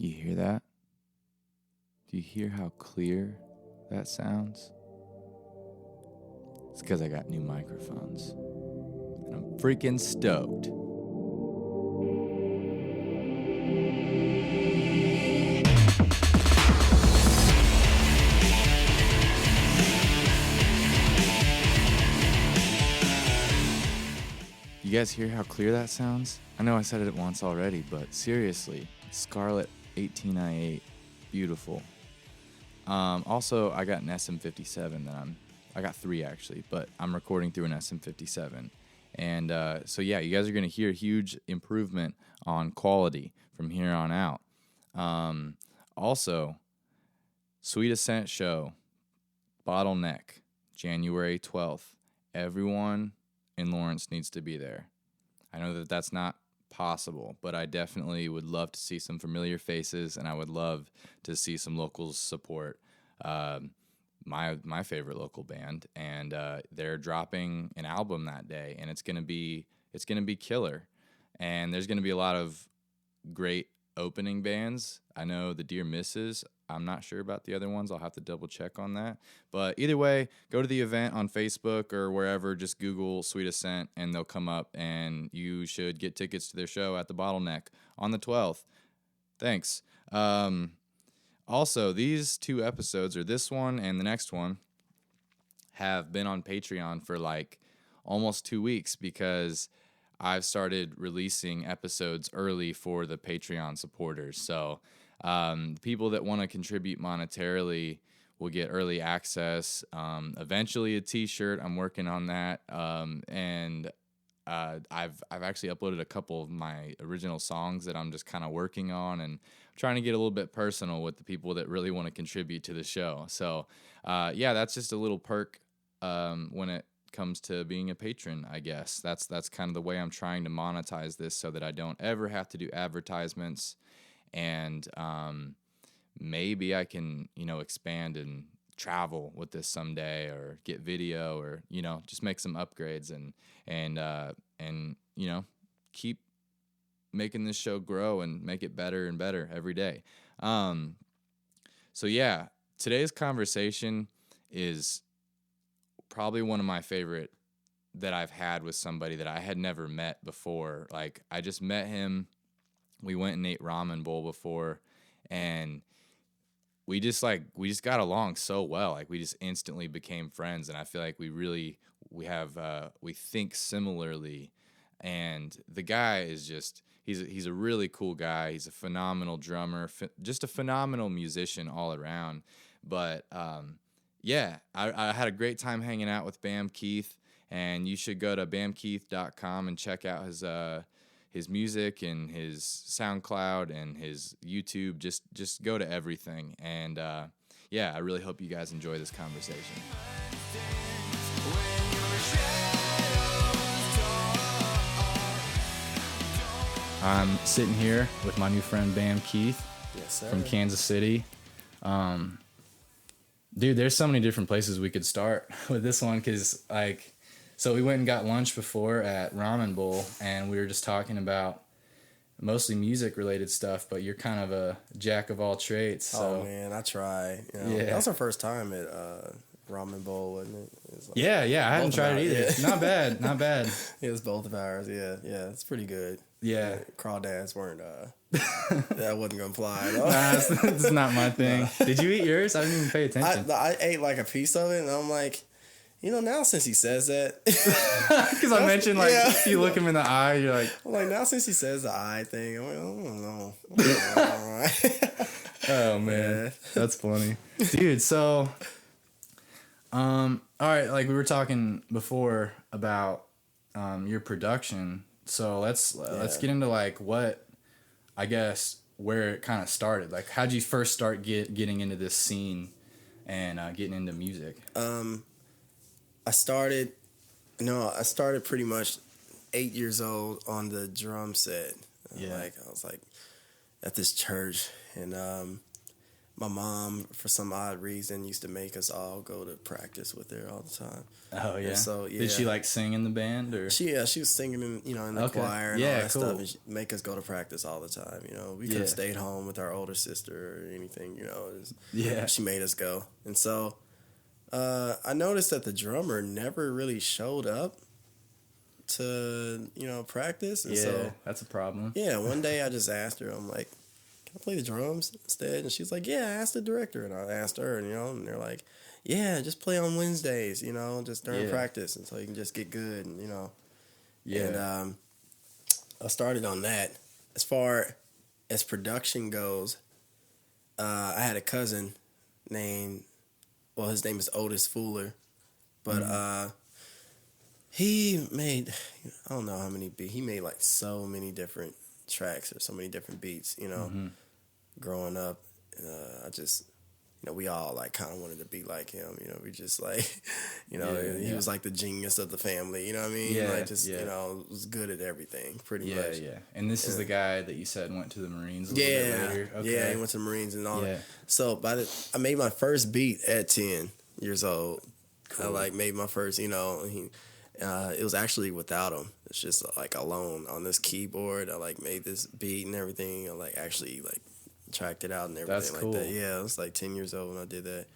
You hear that? Do you hear how clear that sounds? It's because I got new microphones. And I'm freaking stoked. You guys hear how clear that sounds? I know I said it once already, but seriously, Scarlett 18i8, beautiful. Also, I got an SM57 that I got 3 actually, but I'm recording through an SM57. And so yeah, you guys are going to hear a huge improvement on quality from here on out. Also, Sweet Ascent Show, Bottleneck, January 12th. Everyone in Lawrence needs to be there. I know that that's not possible, but I definitely would love to see some familiar faces, and I would love to see some locals support my favorite local band. And they're dropping an album that day, and it's gonna be killer. And there's gonna be a lot of great opening bands. I know the Dear Misses. I'm not sure about the other ones. I'll have to double check on that. But either way, go to the event on Facebook or wherever. Just Google Sweet Ascent and they'll come up, and you should get tickets to their show at the Bottleneck on the 12th. Thanks. Also, these 2 episodes, or this one and the next one, have been on Patreon for like almost 2 weeks because I've started releasing episodes early for the Patreon supporters. So people that want to contribute monetarily will get early access. Eventually a t-shirt. I'm working on that. And I've actually uploaded a couple of my original songs that I'm just kind of working on and trying to get a little bit personal with the people that really want to contribute to the show. So yeah, that's just a little perk when it comes to being a patron, I guess. That's kind of the way I'm trying to monetize this so that I don't ever have to do advertisements. And maybe I can, expand and travel with this someday, or get video, or just make some upgrades and keep making this show grow and make it better and better every day. So yeah, today's conversation is probably one of my favorite that I've had with somebody that I had never met before. Like, I just met him. We went and ate ramen bowl before, and we just got along so well. Like, we just instantly became friends, and I feel like we think similarly. And the guy is just, he's a really cool guy. He's a phenomenal drummer, just a phenomenal musician all around. But yeah, I had a great time hanging out with Bam Keith, and you should go to bamkeith.com and check out his music and his SoundCloud and his YouTube. Just go to everything. And yeah, I really hope you guys enjoy this conversation. I'm sitting here with my new friend Bam Keith. Yes, sir. From Kansas City. Dude, there's so many different places we could start with this one, because so we went and got lunch before at Ramen Bowl, and we were just talking about mostly music related stuff, but you're kind of a jack of all trades. So. Oh man, I try. Yeah. That was our first time at Ramen Bowl, wasn't it? Was yeah, I hadn't tried it either. Yeah. Not bad. It was both of ours. Yeah, it's pretty good. Yeah. Crawdads weren't. That wasn't gonna fly. Nah, it's not my thing. Did you eat yours? I didn't even pay attention. I ate like a piece of it, and I'm like, now since he says that, because I mentioned you look him in the eye, you're like, I'm like, now since he says the eye thing, I'm like, I don't know. All right. Oh man, that's funny, dude. So, all right, like we were talking before about your production. So let's get into what, I guess, where it kind of started. Like, how'd you first start getting into this scene and getting into music? I started pretty much 8 years old on the drum set. Yeah. I was like at this church, and my mom, for some odd reason, used to make us all go to practice with her all the time. Oh yeah. And so yeah. Did she like sing in the band or? She was singing in the choir and all that stuff, and she'd make us go to practice all the time. We could have stayed home with our older sister or anything. She made us go, and so I noticed that the drummer never really showed up to practice, and so that's a problem. Yeah, one day I just asked her, I'm like, can I play the drums instead? And she's like, yeah, ask the director. And I asked her, and they're like, yeah, just play on Wednesdays, just during practice until you can just get good, and And I started on that. As far as production goes, I had a cousin named, his name is Otis Fuller, but he made, I don't know how many beats, he made like so many different tracks or so many different beats, growing up. I just, we all like kind of wanted to be like him, we just like, he was like the genius of the family, you know what I mean? Was good at everything pretty much. Yeah. And this is the guy that you said went to the Marines a little bit later. Okay. Yeah, he went to the Marines and all that. So I made my first beat at 10 years old. Cool. I made my first, it was actually without him. It's just like alone on this keyboard. I made this beat and everything. I actually tracked it out and everything. That's cool. That. Yeah, I was 10 years old when I did that.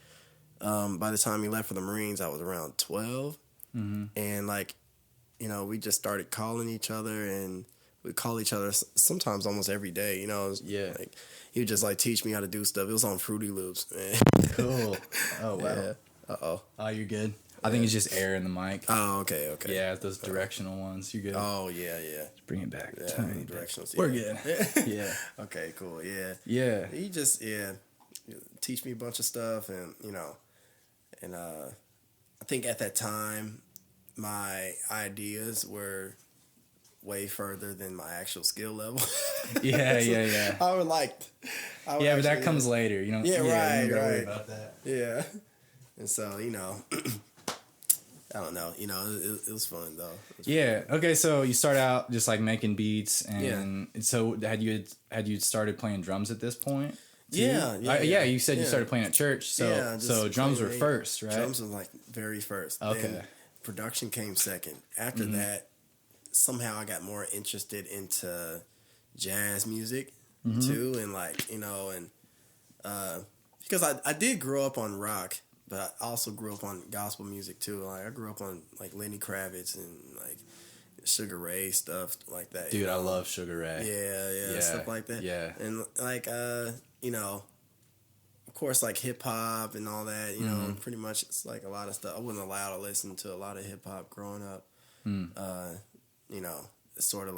By the time he left for the Marines, I was around 12. Mm-hmm. And we just started calling each other, and we'd call each other sometimes almost every day. He would just teach me how to do stuff. It was on Fruity Loops, man. Cool. Oh, wow. Yeah. Uh-oh. Oh, you're good. I think it's just air in the mic. Oh, okay. Yeah, those directional ones. You're good. Oh, yeah. Just bring it back. Yeah, directionals. Yeah. We're good. Yeah. Okay, cool. Yeah. Yeah. He just, teach me a bunch of stuff, and, I think at that time, my ideas were way further than my actual skill level. Yeah. I would but that comes later. You know. Yeah, right. Worry about that. Yeah. And so, I don't know. It was fun though. Okay. So you start out just making beats, and so had you started playing drums at this point? Too? Yeah. You said you started playing at church. So drums were first, right? Drums were very first. Okay. Then production came second. After that, somehow I got more interested into jazz music too, and because I did grow up on rock. But I also grew up on gospel music too. I grew up on Lenny Kravitz and Sugar Ray stuff like that. Dude, I love Sugar Ray. Yeah, stuff like that. Yeah, and of course hip hop and all that. Pretty much it's a lot of stuff. I wasn't allowed to listen to a lot of hip hop growing up. It's sort of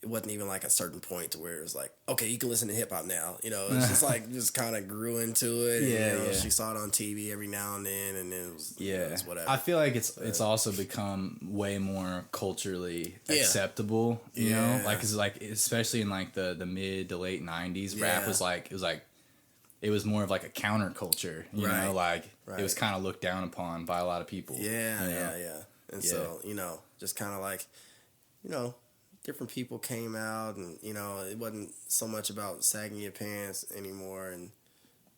it wasn't even a certain point to where it was okay, you can listen to hip hop now. It's just just kind of grew into it. And, she saw it on TV every now and then, and then it was whatever. I feel like it's also become way more culturally acceptable. You know, it's especially in the mid to late 90s, rap was it was more of a counterculture. You know, it was kind of looked down upon by a lot of people. Yeah. And so just kind of different people came out, and it wasn't so much about sagging your pants anymore and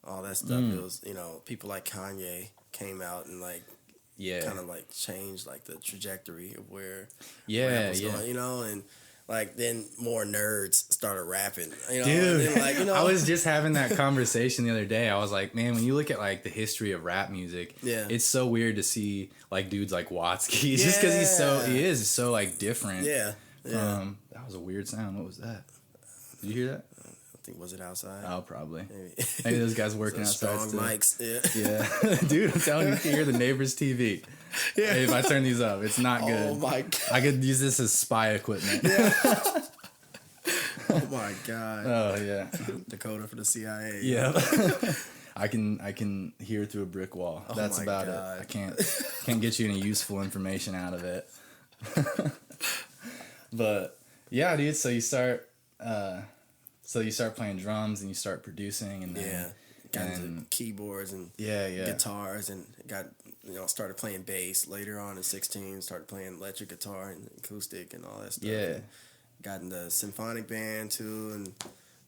all that stuff. It was people like Kanye came out and kind of changed the trajectory of where rap was going, and then more nerds started rapping, Dude, and then, I was just having that conversation the other day. I was like, man, when you look at the history of rap music, it's so weird to see dudes like Watsky, just because he is so different. Yeah. That was a weird sound. What was that? Did you hear that? I think, was it outside? Oh, probably. Maybe those guys working outside strong still. Mics. Yeah. Dude, I'm telling you, you can hear the neighbor's TV. Yeah. Hey, if I turn these up, it's not good. Oh my God. I could use this as spy equipment. Yeah. Oh my God. Oh yeah. Dakota for the CIA. Yeah. I can hear through a brick wall. That's about God. It. I can't get you any useful information out of it. But yeah, dude. So you start playing drums and you start producing, and then got into keyboards and guitars, and got started playing bass later on at 16. Started playing electric guitar and acoustic and all that stuff. Yeah, and got into symphonic band too, and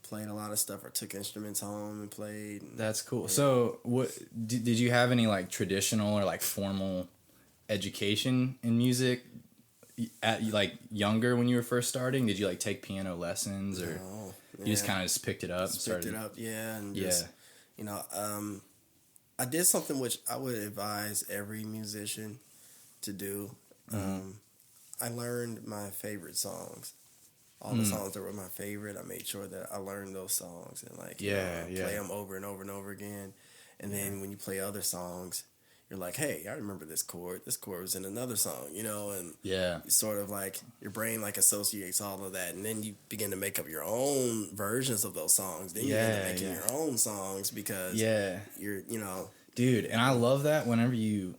played a lot of stuff or took instruments home and played. That's cool. Yeah. So what did you have any like traditional or like formal education in music at like younger when you were first starting? Did you like take piano lessons or you just kind of just picked it up? And just, you know, I did something which I would advise every musician to do. I learned my favorite songs. All the songs that were my favorite, I made sure that I learned those songs and like play them over and over and over again. And then when you play other songs, you're like, hey, I remember this chord. This chord was in another song, you know, and you sort of like your brain like associates all of that, and then you begin to make up your own versions of those songs. Then you end up making your own songs because you're, you know, dude. And I love that whenever you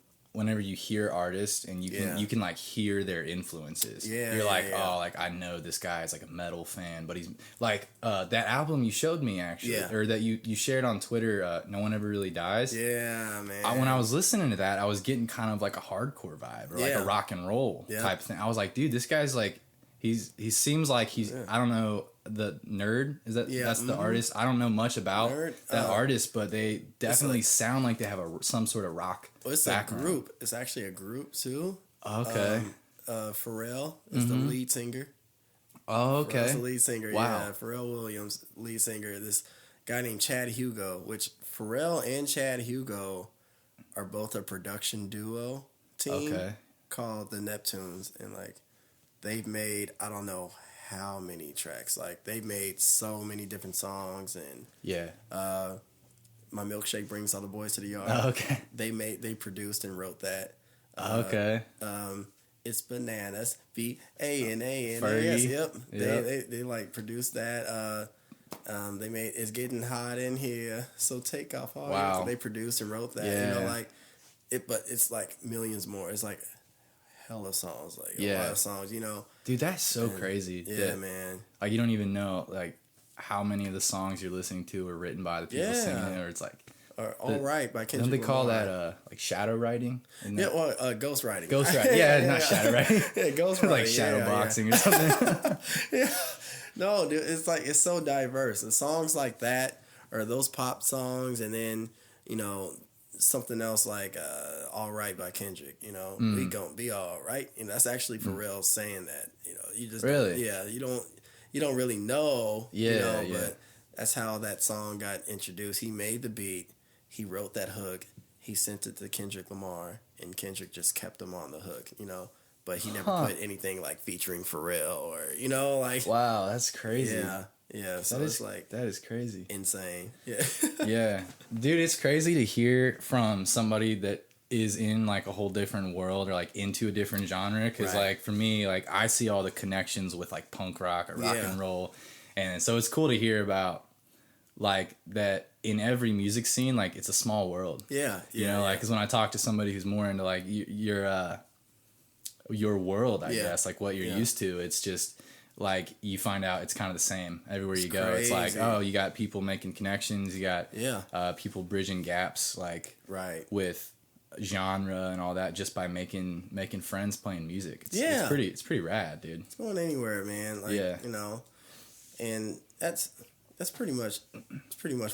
hear artists and you can like hear their influences. You're like, oh, like I know this guy is like a metal fan, but he's like that album you showed me actually, or that you shared on Twitter, No One Ever Really Dies. Yeah, man. When I was listening to that, I was getting kind of like a hardcore vibe or like a rock and roll type thing. I was like, dude, this guy's like he seems like he's I don't know, the Nerd that's the artist. I don't know much about that artist, but they definitely sound like they have some sort of rock background. A group. It's actually a group too. Okay. Pharrell is the lead singer. Oh, okay. Pharrell's the lead singer. Wow. Yeah, Pharrell Williams, lead singer. This guy named Chad Hugo, which Pharrell and Chad Hugo are both a production duo team called the Neptunes, and like they've made I don't know how many tracks. Like they made so many different songs, and My Milkshake Brings All the Boys to the Yard. Oh, okay. They produced and wrote that. It's Bananas, B-A-N-A-N-A-S. Yep. They like produced that. They made It's Getting Hot in Here, so take off all your. So they produced and wrote that. You know, like it, but it's like millions more. It's like hella songs, like a lot of songs. You know, dude, that's so crazy. Yeah, man. Like you don't even know like how many of the songs you're listening to are written by the people singing it, or it's like. All Right by Kendrick. Don't they call that like shadow writing? Ghost writing. Ghost writing. Yeah, not shadow writing. Ghost writing. Like shadow boxing or something. No, dude, it's so diverse. And songs like that, or those pop songs, and then, you know, something else like All Right by Kendrick, you know, we gonna be all right. You know, that's actually Pharrell saying that. You know, you just really, you don't really know, but that's how that song got introduced. He made the beat. He wrote that hook. He sent it to Kendrick Lamar, and Kendrick just kept him on the hook, you know. But he never put anything like featuring Pharrell or, you know, like. Wow, that's crazy. Yeah. So it's like that is crazy, insane. Yeah. Yeah, dude, it's crazy to hear from somebody that is in like a whole different world or like into a different genre. Because like for me, like I see all the connections with like punk rock or rock and roll, and so it's cool to hear about. Like that in every music scene, like it's a small world. You know, like because when I talk to somebody who's more into like your world, I guess, like what you're used to, it's just like you find out it's kind of the same everywhere you go. Crazy. It's like, oh, you got people making connections, you got people bridging gaps, like with genre and all that, just by making friends playing music. It's pretty rad, dude. It's going anywhere, man. Like, you know, and that's pretty much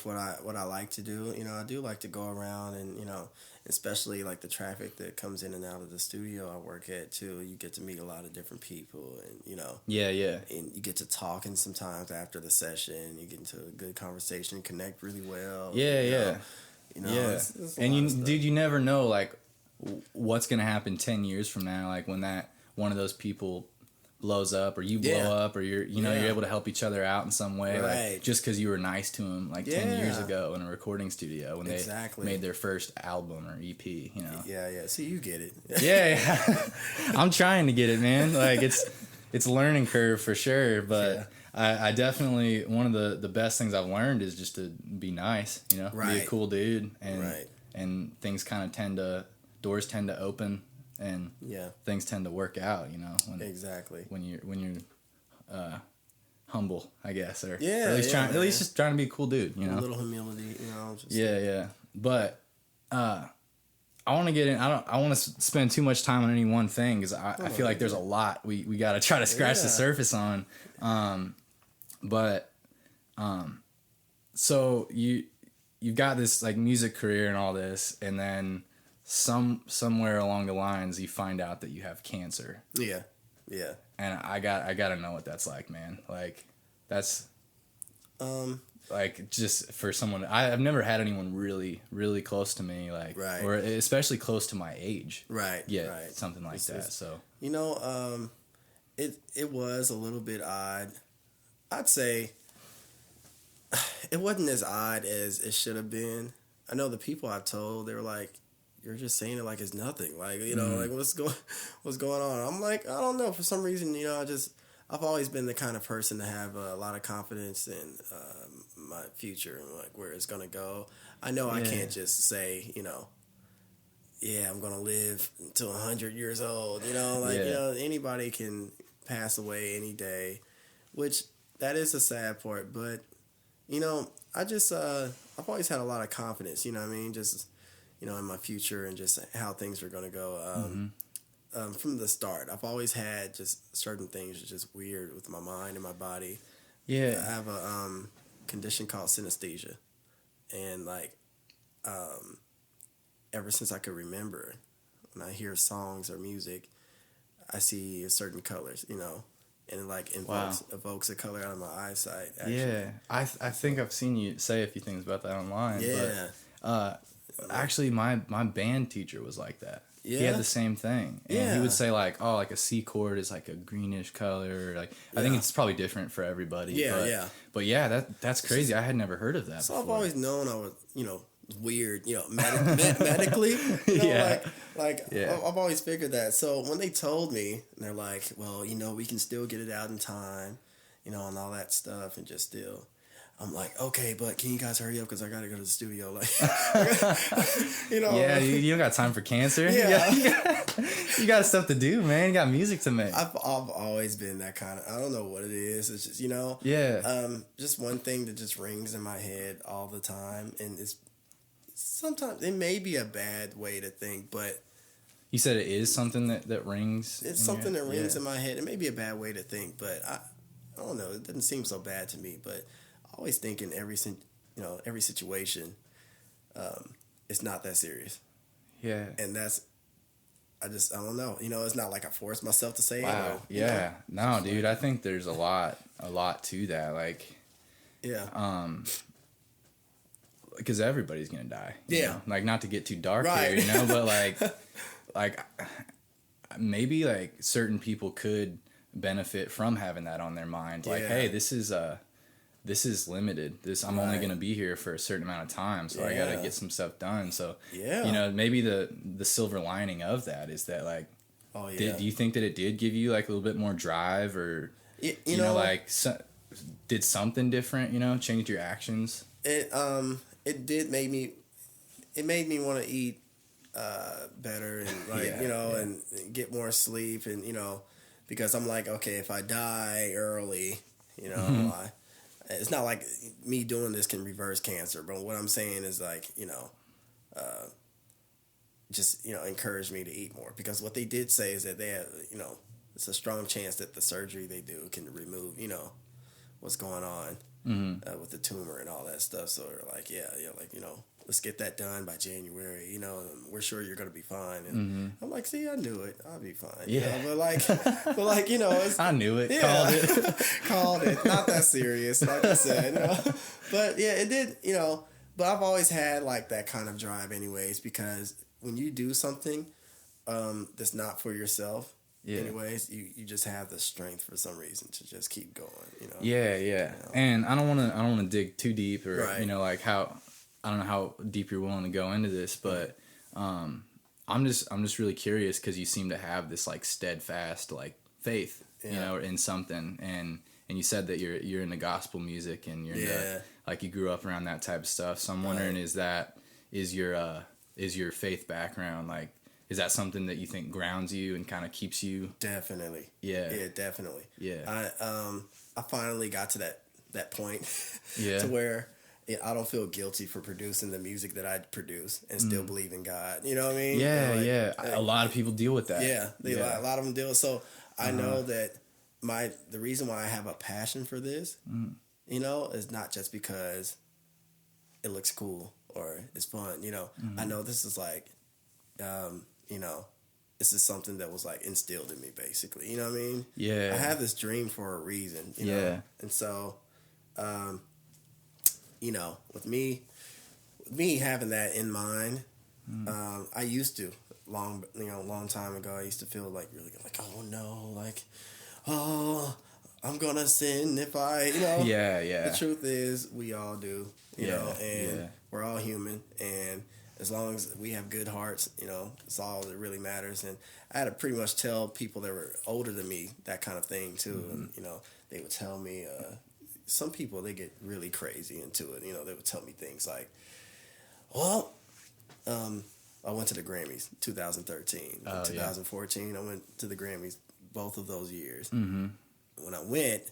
what I like to do. You know, I do like to go around and, you know, especially like the traffic that comes in and out of the studio I work at too. You get to meet a lot of different people, and, you know. And you get to talking sometimes after the session. You get into a good conversation, connect really well. You know, it's and you never know like what's gonna happen 10 years from now, like when that one of those people blows up or you blow up or you're able to help each other out in some way, like just because you were nice to them like 10 years ago in a recording studio when they made their first album or EP, you know. See, you get it. I'm trying to get it, man. Like it's a learning curve for sure, but I definitely, one of the best things I've learned is just to be nice, you know, be a cool dude, and things kind of doors tend to open. And things tend to work out, you know. When you're humble, I guess, or at least just trying to be a cool dude, you know. A little humility, you know. But I want to get in. I want to spend too much time on any one thing because I feel like there's a lot we got to try to scratch the surface on. But So you've got this like music career and all this, and then somewhere along the lines you find out that you have cancer. Yeah. Yeah. And I gotta know what that's like, man. Like that's like just for someone I've never had anyone really, really close to me, like right. or especially close to my age. Right. Yeah. Right. Something like that. So it was a little bit odd. I'd say it wasn't as odd as it should have been. I know the people I told, they were like, "You're just saying it like it's nothing. Like, you know, like what's going on?" I'm like, I don't know. For some reason, you know, I've always been the kind of person to have a lot of confidence in my future and like where it's gonna go. I know I can't just say, you know, yeah, I'm gonna live until 100 years old. You know, like you know, anybody can pass away any day, which that is a sad part, but. You know, I've always had a lot of confidence, you know what I mean? Just, you know, in my future and just how things are going to go. From the start, I've always had just certain things just weird with my mind and my body. Yeah. I have a condition called synesthesia. And, like, ever since I could remember, when I hear songs or music, I see certain colors, you know. And it like evokes a color out of my eyesight. Actually. Yeah, I think I've seen you say a few things about that online. Yeah. But, actually, my band teacher was like that. Yeah. He had the same thing. And he would say like, oh, like a C chord is like a greenish color. Like I think it's probably different for everybody. Yeah, But yeah, that's crazy. I had never heard of that. So before. I've always known I was, you know, weird, you know, medically, you know, I've always figured that. So when they told me, they're like, well, you know, we can still get it out in time, you know, and all that stuff, and just still, I'm like, okay, but can you guys hurry up because I gotta go to the studio, like, you know. Yeah, you don't got time for cancer. Yeah, you got stuff to do, man. You got music to make. I've always been that kind of. I don't know what it is. It's just, you know, just one thing that just rings in my head all the time, and it's. Sometimes it may be a bad way to think, but you said it is something that rings. It's something that rings in my head. It may be a bad way to think, but I don't know. It doesn't seem so bad to me. But I always think in every situation, it's not that serious. Yeah, and that's I don't know. You know, it's not like I force myself to say wow. it. Yeah, no, dude. I think there's a lot to that. Like, because everybody's gonna die. You know? Like, not to get too dark here, you know, but like maybe like certain people could benefit from having that on their mind. Like, hey, this is limited. I'm only gonna be here for a certain amount of time, so I gotta get some stuff done. So you know, maybe the silver lining of that is that like, do you think that it did give you like a little bit more drive, or you know like did something different? You know, changed your actions. It did make me. It made me want to eat better and like and get more sleep, and you know, because I'm like, okay, if I die early, you know, it's not like me doing this can reverse cancer, but what I'm saying is like, you know, just, you know, encourage me to eat more, because what they did say is that they have, you know, it's a strong chance that the surgery they do can remove, you know, what's going on. With the tumor and all that stuff. So they're like, like, you know, let's get that done by January, you know, and we're sure you're going to be fine. And I'm like, see, I knew it. I'll be fine. Yeah. You know? But like, you know, I knew it. Yeah. Called it. Not that serious, like I said. You know? But yeah, it did, you know, but I've always had like that kind of drive anyways, because when you do something that's not for yourself, anyways, you just have the strength for some reason to just keep going, you know. Yeah. You know? And I don't want to dig too deep, or you know, like I don't know how deep you're willing to go into this, but I'm just really curious, because you seem to have this like steadfast like faith, you know, in something, and you said that you're into gospel music, and you're into, like, you grew up around that type of stuff. So I'm wondering, is your faith background, like, is that something that you think grounds you and kind of keeps you? Definitely. Yeah. Yeah, definitely. Yeah. I finally got to that point to where I don't feel guilty for producing the music that I produce and still believe in God. You know what I mean? Yeah, a lot of people deal with that. Yeah, a lot of them deal. So I know that the reason why I have a passion for this you know, is not just because it looks cool or it's fun, you know. I know this is like, you know, this is something that was like instilled in me, basically. You know what I mean? Yeah. I have this dream for a reason, you know? And so, you know, with me having that in mind, I used to long time ago, I used to feel like really like, oh no, like, oh, I'm gonna sin if I, you know. Yeah. The truth is, we all do, you know, and we're all human, and as long as we have good hearts, you know, it's all that really matters. And I had to pretty much tell people that were older than me that kind of thing too. And, you know, they would tell me, some people, they get really crazy into it. You know, they would tell me things like, well, I went to the Grammys 2013. 2014, I went to the Grammys both of those years. When I went,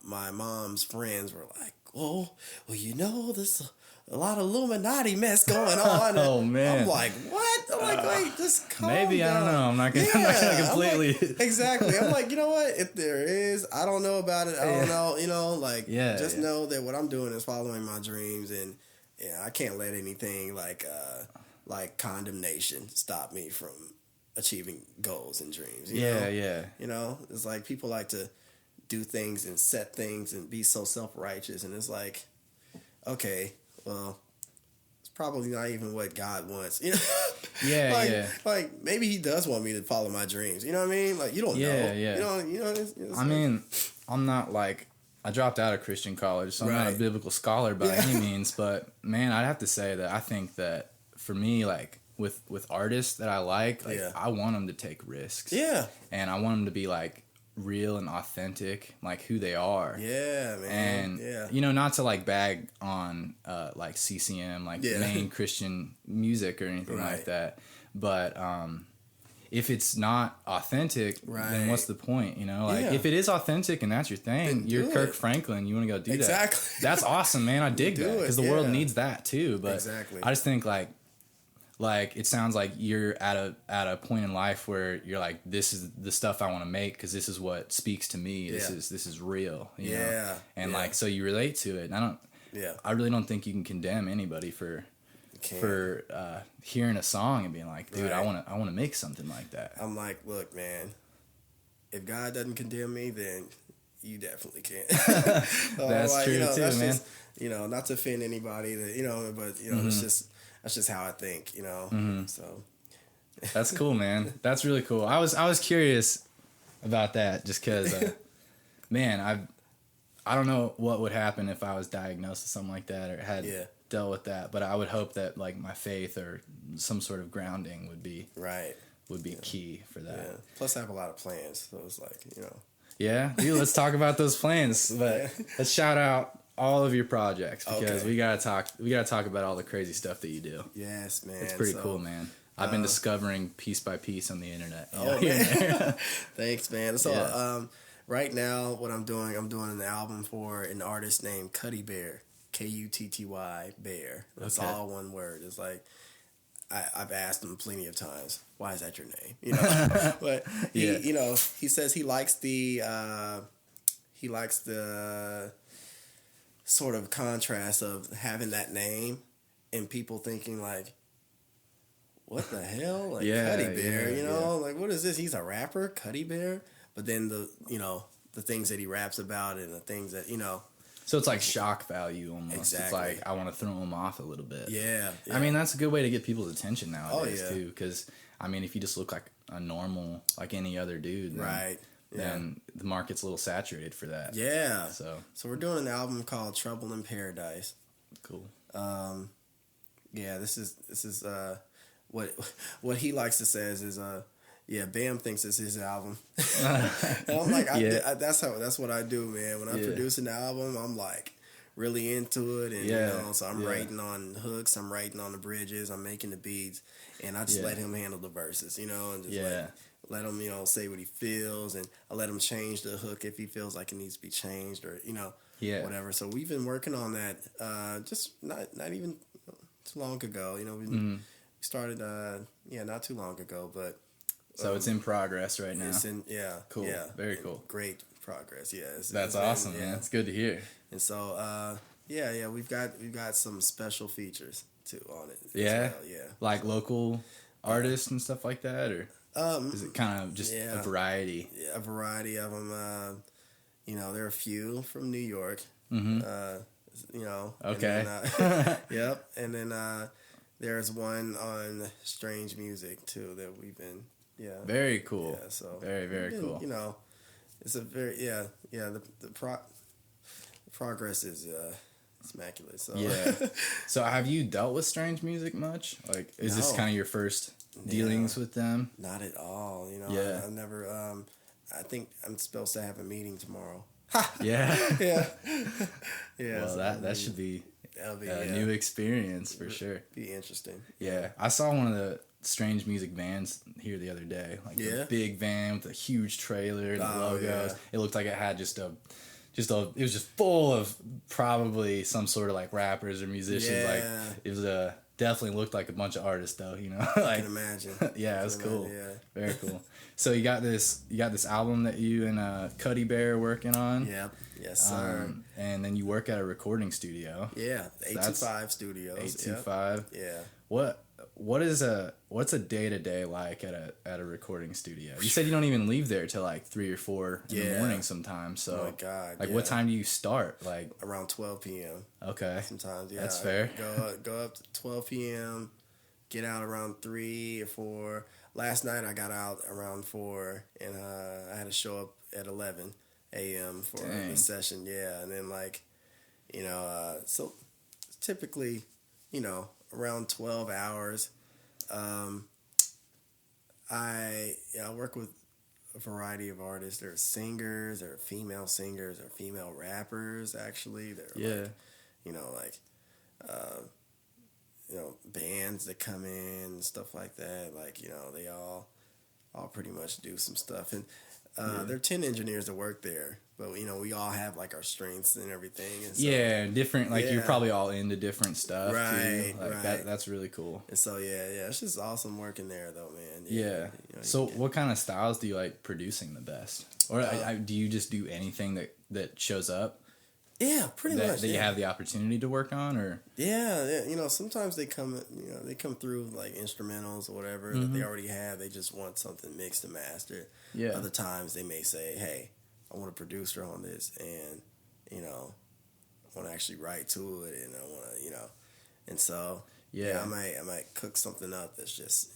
my mom's friends were like, oh, well, you know, there's a lot of Illuminati mess going on. Oh, man. I'm like, what? I'm like, wait, just calm maybe, down. I don't know. I'm not going to completely. Like, exactly. I'm like, you know what? If there is, I don't know about it. I don't know. You know, like, just know that what I'm doing is following my dreams. And I can't let anything like condemnation stop me from achieving goals and dreams. You know? You know, it's like people like to do things and set things and be so self-righteous, and it's like, okay, well, it's probably not even what God wants, you know. Like maybe He does want me to follow my dreams, you know what I mean? Like, you don't know. You know it's I mean, I'm not like, I dropped out of Christian college, so I'm not a biblical scholar by any means, but man, I'd have to say that I think that for me, like with artists that I like I want them to take risks, and I want them to be like real and authentic, like who they are. Yeah, man. And you know, not to like bag on like CCM, like main Christian music or anything like that, but if it's not authentic, then what's the point? You know, like if it is authentic and that's your thing, you're Kirk Franklin, you want to go do that. That's awesome, man. I dig that because the world needs that too. But I just think like it sounds like you're at a point in life where you're like, this is the stuff I want to make because this is what speaks to me. This is real. You know? And like, so you relate to it. And I really don't think you can condemn anybody for hearing a song and being like, dude, I want to make something like that. I'm like, look, man, if God doesn't condemn me, then you definitely can't. That's like, true, you know, too, that's man. Just, you know, not to offend anybody that, you know, but you know, that's just how I think, you know. So that's cool, man. That's really cool. I was curious about that just because, man, I don't know what would happen if I was diagnosed with something like that or had dealt with that, but I would hope that like my faith or some sort of grounding would be key for that. Yeah. Plus, I have a lot of plans, so it's like, you know. Yeah, dude. Let's talk about those plans. But let's shout out all of your projects because we gotta talk about all the crazy stuff that you do. Yes, man. It's pretty cool, man. I've been discovering piece by piece on the internet. Man. Thanks, man. So right now what I'm doing an album for an artist named Cutty Bear, Kutty Bear. That's all one word. It's like I've asked him plenty of times, why is that your name? You know, but he, you know, he says he likes the sort of contrast of having that name and people thinking like, what the hell? Like Cutty Bear, you know, like what is this? He's a rapper, Cutty Bear, but then the things that he raps about and the things that, you know. So it's like shock value almost. Exactly. It's like I want to throw him off a little bit. Yeah. I mean, that's a good way to get people's attention nowadays too. Because I mean, if you just look like a normal, like any other dude, then the market's a little saturated for that. Yeah. So we're doing an album called Trouble in Paradise. Cool. This is what he likes to say is Bam thinks it's his album. And I'm like, that's what I do, man. When I produce an album, I'm like really into it, and you know, so I'm writing on hooks, I'm writing on the bridges, I'm making the beats, and I just let him handle the verses, you know, and just let him, you know, say what he feels, and I let him change the hook if he feels like it needs to be changed, or you know, whatever. So we've been working on that, just not even too long ago, you know. We started, not too long ago, but. So it's in progress right now. It's in, cool, very cool, great progress. Yeah, that's awesome, man. It's good to hear. And so, we've got some special features too on it. Yeah, well. Yeah, like local artists and stuff like that, or is it kind of just a variety? Yeah, a variety of them. There are a few from New York. Mm-hmm. And Okay. then, yep. And then there's one on Strange Music too that we've been. Yeah. Very cool. Yeah. So very cool. It's a very the progress is it's immaculate. So yeah. So have you dealt with Strange Music much? Like, is this kind of your first dealings with them? Not at all. Yeah. I've never. I think I'm supposed to have a meeting tomorrow. Yeah. Yeah. Yeah. Well, that should be a new experience for sure. Be interesting. Yeah. I saw one of the Strange Music vans here the other day. Like a big van with a huge trailer and the logos. Yeah. It looked like it had it was just full of probably some sort of like rappers or musicians. Yeah. Like it was definitely looked like a bunch of artists though, like, I can imagine. Yeah, it was cool. Yeah. Very cool. So you got this album that you and Cuddy Bear are working on. Yep. Yes, sir. And then you work at a recording studio. Yeah, 825 Studios. 825. Yep. Yeah. What's a day-to-day like at a recording studio? You said you don't even leave there till like 3 or 4 in the morning sometimes. So, oh my God. Like, what time do you start? Like around 12 p.m. Okay. Sometimes, yeah. That's fair. Go up to 12 p.m. Get out around 3 or 4. Last night I got out around 4, and I had to show up at 11 a.m. for the session. Yeah, and then so typically, around 12 hours. I work with a variety of artists. There are singers, there are female singers, there are female rappers. Actually, there are bands that come in and stuff like that. Like, they all pretty much do some stuff. And there are 10 engineers that work there, but we all have like our strengths and everything. And so, different. Like you're probably all into different stuff, right? Too. Like right. That's really cool. And so it's just awesome working there, though, man. Yeah. So what kind of styles do you like producing the best, or do you just do anything that shows up? Yeah, pretty much. That you have the opportunity to work on, or sometimes they come through like instrumentals or whatever that they already have. They just want something mixed and mastered. Yeah. Other times they may say, "Hey, I want a producer on this, and I want to actually write to it, and I want to, and so I might cook something up that's just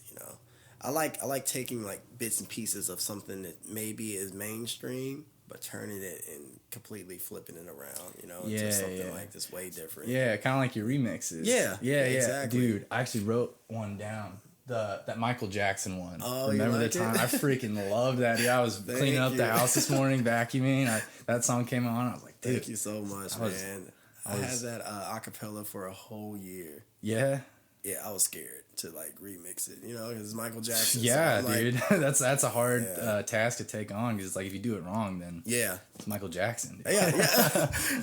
I like taking like bits and pieces of something that maybe is mainstream, but turning it and completely flipping it around, into something like this way different. Yeah, kind of like your remixes. Yeah, exactly. Dude, I actually wrote one down. That Michael Jackson one. Oh, remember you like the time? it? I freaking loved that. Yeah, I was cleaning up the house this morning, vacuuming. That song came on. I was like, dude. Thank you so much, man. I had that acapella for a whole year. Yeah? Yeah, I was scared to like remix it, because it's Michael Jackson. Yeah, so dude. That's a hard task to take on, because it's like if you do it wrong, then it's Michael Jackson. Dude.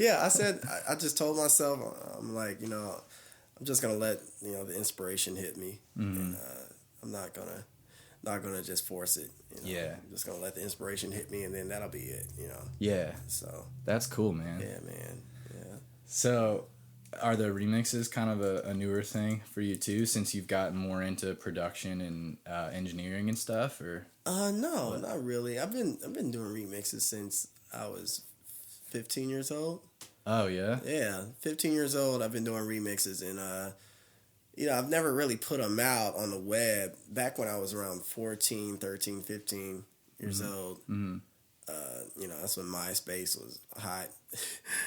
Yeah. I just told myself, I'm like, I'm just gonna let the inspiration hit me, and I'm not gonna just force it. Yeah, I'm just gonna let the inspiration hit me, and then that'll be it. Yeah. So that's cool, man. Yeah, man. Yeah. So, are the remixes kind of a newer thing for you too, since you've gotten more into production and engineering and stuff, or? No, not really. I've been doing remixes since I was 15 years old. Oh, yeah? Yeah, 15 years old, I've been doing remixes, and, I've never really put them out on the web. Back when I was around 14, 13, 15 years old, that's when MySpace was hot.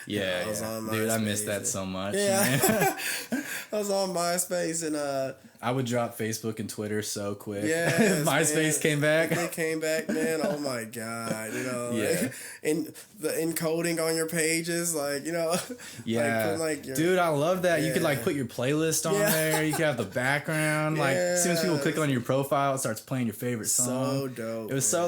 Yeah, I was on MySpace. Dude, I miss that so much. Yeah. I was on MySpace, and I would drop Facebook and Twitter so quick. Yeah, MySpace came back. They came back, man. Oh my God, yeah. And the encoding on your pages, yeah, dude, I love that. You could put your playlist on there. You could have the background. Like as soon as people click on your profile, it starts playing your favorite song. So dope. It was so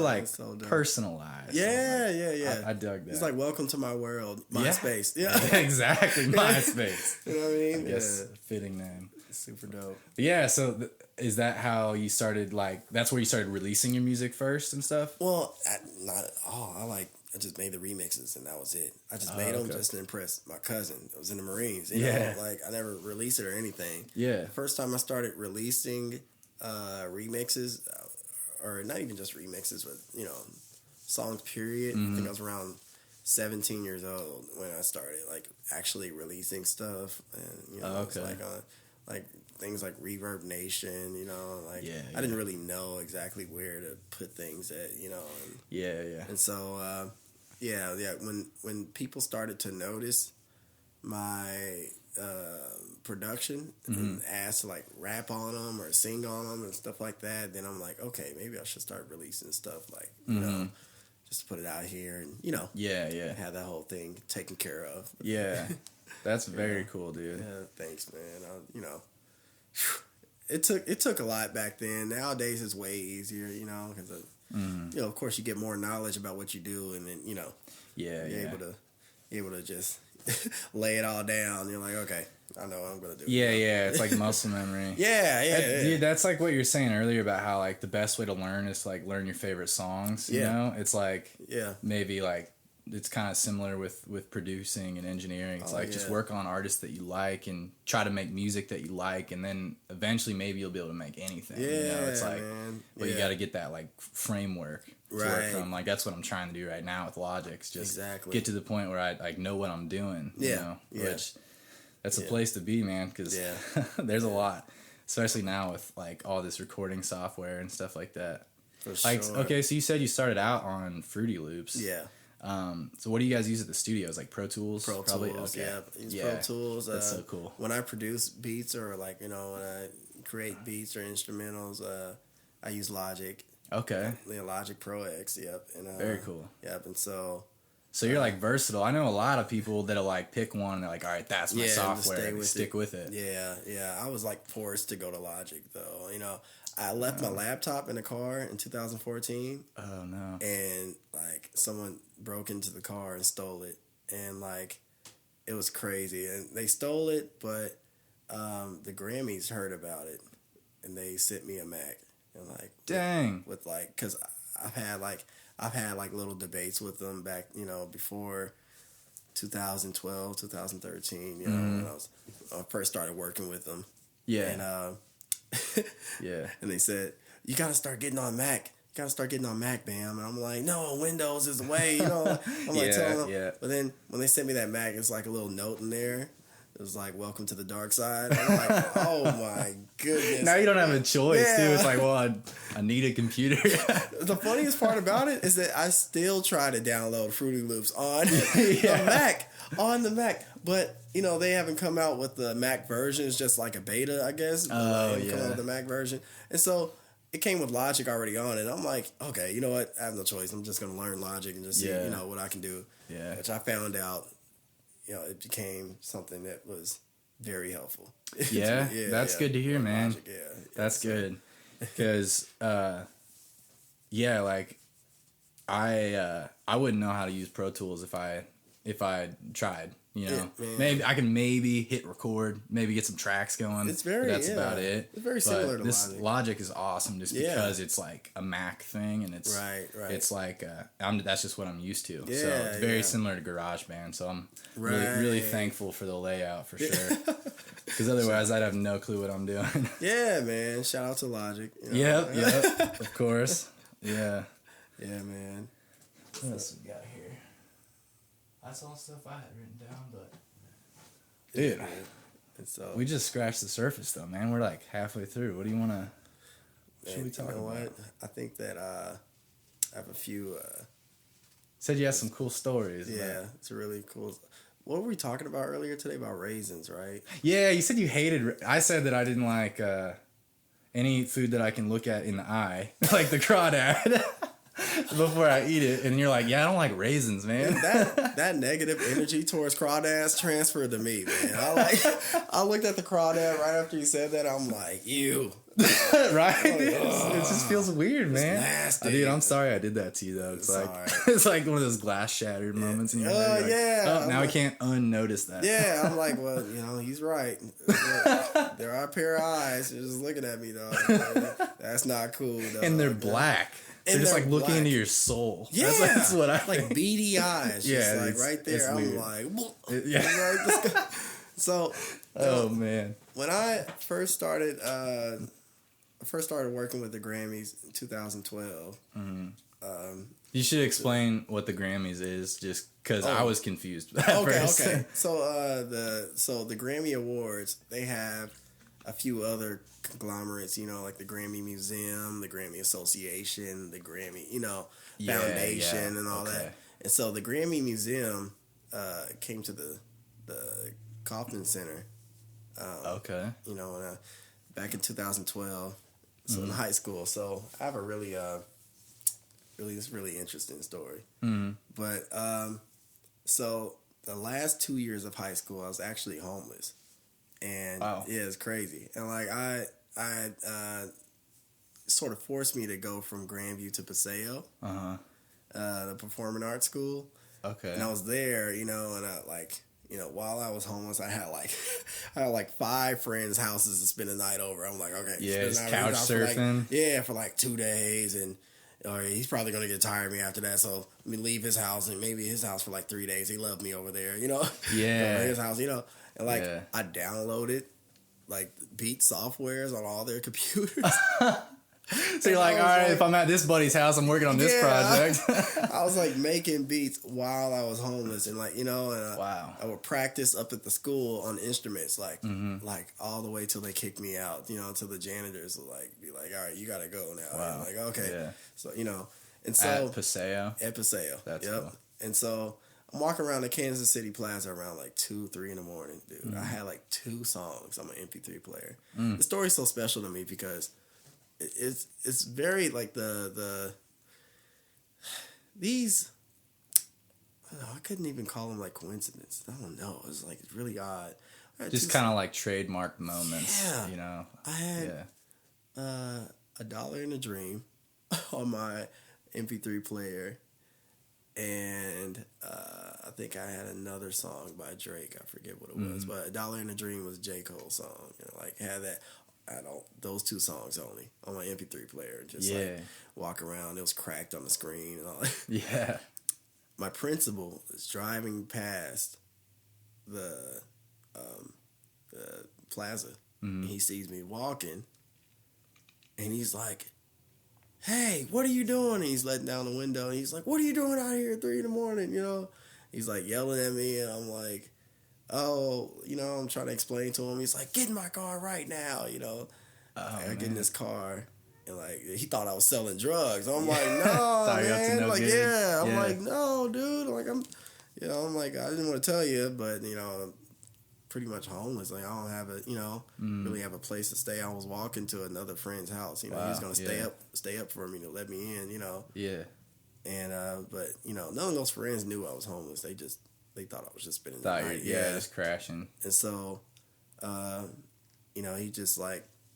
personalized. Yeah. I dug that. It's like welcome to my world, MySpace. Yeah, exactly, MySpace. You know what I mean? I guess fitting name. Super dope. Yeah, so is that how you started, that's where you started releasing your music first and stuff? Well, not at all. I just made the remixes and that was it. I just made them just to impress my cousin that was in the Marines. You know, like I never released it or anything. Yeah. The first time I started releasing remixes, or not even just remixes, but you know, songs. Period. I think I was around 17 years old when I started like actually releasing stuff, and you know, it's like on like things like Reverb Nation. You know, like I didn't really know exactly where to put things at. You know. And, And so. When people started to notice my production and asked to like rap on them or sing on them and stuff like that, then I'm like, okay, maybe I should start releasing stuff like you know, just to put it out here and you know, have that whole thing taken care of. Yeah, that's very cool, dude. Yeah, thanks, man. You know, it took a lot back then. Nowadays it's way easier, you know, because you know, of course, you get more knowledge about what you do, and then you know, you're able to just lay it all down. You're like, okay, I know what I'm gonna do. Yeah, it's like muscle memory. Dude, that's like what you were saying earlier about how like the best way to learn is to like learn your favorite songs. You know, it's like maybe like it's kind of similar with producing and engineering. It's just work on artists that you like and try to make music that you like, and then eventually maybe you'll be able to make anything. You know, it's like, but you got to get that like framework to work from. Like that's what I'm trying to do right now with Logic's. Just get to the point where I like know what I'm doing. You know, which that's a place to be, man. Because there's a lot, especially now with like all this recording software and stuff like that. For like, sure. Okay, so you said you started out on Fruity Loops. Yeah. So what do you guys use at the studios? Like Pro Tools? Pro Tools, use Pro Tools. That's so cool. When I produce beats or like, you know, when I create beats or instrumentals, I use Logic. Okay. Logic Pro X, And, very cool. And so you're like versatile. I know a lot of people that'll like pick one and they're like, all right, that's my software. And stick with it. Yeah. I was like forced to go to Logic though. You know, I left my laptop in the car in 2014. Oh no. And like someone broke into the car and stole it, and like it was crazy. And they stole it, but the Grammys heard about it and they sent me a Mac. And like dang, with like, because I've had like little debates with them back, you know, before 2012, 2013, you know, when I first started working with them. And and they said, you gotta start getting on Mac. You gotta start getting on Mac, Bam. And I'm like, no, Windows is the way, you know. I'm like telling them. But then when they sent me that Mac, it's like a little note in there. It was like, welcome to the dark side. And I'm like, oh my goodness. Now you don't have a choice, dude. It's like, well, I need a computer. The funniest part about it is that I still try to download Fruity Loops on the Mac. On the Mac. But, you know, they haven't come out with the Mac version. It's just like a beta, I guess. Come out with the Mac version. And so it came with Logic already on it. I'm like, okay, you know what? I have no choice. I'm just going to learn Logic and just see, you know, what I can do. Yeah. Which I found out, you know, it became something that was very helpful. Yeah, that's good to hear, man. Logic, that's good. Because, like, I wouldn't know how to use Pro Tools if I tried. You know, maybe I can hit record, maybe get some tracks going. It's very, that's about it. It's very similar to this Logic is awesome just because it's like a Mac thing, and it's right. It's like that's just what I'm used to. So it's very similar to GarageBand. So I'm really thankful for the layout for sure. Because otherwise, I'd have no clue what I'm doing. Yeah, man. Shout out to Logic. You know? Yep. Of course. Yeah, man. What else we got here? That's all stuff I had written down, but dude, we just scratched the surface though, man. We're like halfway through. What do you want to? Should we talk about? What? I think that I have a few. Said you had some cool stories. Yeah, it's really cool. What were we talking about earlier today about raisins, right? Yeah, you said you hated. I said that I didn't like any food that I can look at in the eye, like the crawdad. Before I eat it, and you're like, yeah, I don't like raisins, man. That negative energy towards crawdads transferred to me, man. I looked at the crawdad right after you said that. I'm like, ew. Right? It just feels weird, man. It's nasty. Dude, I'm sorry I did that to you, though. It's like one of those glass shattered moments. And you're like, now I can't unnotice that. Yeah, I'm like, well, you know, he's right. There are a pair of eyes just looking at me, though. That's not cool, though. And they're black. They're just like looking into your soul. Yeah, that's what I like beady eyes. Yeah, just like right there. I'm weird. Like, yeah. So, oh man, when I first started working with the Grammys in 2012. You should explain what the Grammys is, just because I was confused. Okay. So the Grammy Awards, they have a few other conglomerates, like the Grammy Museum, the Grammy Association, the Grammy, Foundation, and all that. And so the Grammy Museum came to the Kauffman Center. Back in 2012, so in high school. So I have a really interesting story. But so the last 2 years of high school, I was actually homeless, and it's crazy. And like I sort of forced me to go from Grandview to Paseo, the performing arts school. Okay, and I was there, and I while I was homeless, I had like 5 friends' houses to spend the night over. I'm like, okay, just couch surfing, for like 2 days, and he's probably gonna get tired of me after that. So let me leave his house, and maybe his house for like 3 days. He loved me over there, his house, and I downloaded like beat softwares on all their computers. So you're like, all right, if I'm at this buddy's house, I'm working on this project. I was like making beats while I was homeless, and wow. I would practice up at the school on instruments, like all the way till they kicked me out, till the janitors would be like, all right, you gotta go now. Wow. I'm like, okay. Yeah. So, and so at Paseo. That's cool. And so I'm walking around the Kansas City Plaza around like 2-3 in the morning, dude. I had like 2 songs on my MP3 player. The story's so special to me because it's very like these. I don't know, I couldn't even call them like coincidence. I don't know. It was like really odd. Just kind of like trademark moments. Yeah. I had A Dollar in a Dream on my MP3 player, and I think I had another song by Drake. I forget what it was, but A Dollar in a Dream was J. Cole's song. Had that. Those 2 songs only on my MP3 player. Just walk around. It was cracked on the screen and all that. Yeah. My principal is driving past the plaza. And he sees me walking, and he's like, "Hey, what are you doing?" And he's letting down the window, and he's like, "What are you doing out here at 3 in the morning?" He's like yelling at me, and I'm like, "Oh, I'm trying to explain to him." He's like, "Get in my car right now." I get in this car, and he thought I was selling drugs. I'm like, "No, man." I'm like, "No, dude." I'm like, "I didn't want to tell you, but I'm pretty much homeless. Like, I don't have really have a place to stay. I was walking to another friend's house. He was gonna stay up for me to let me in. Yeah. And but none of those friends knew I was homeless. They thought I was just spending the night. Just crashing. And so, he just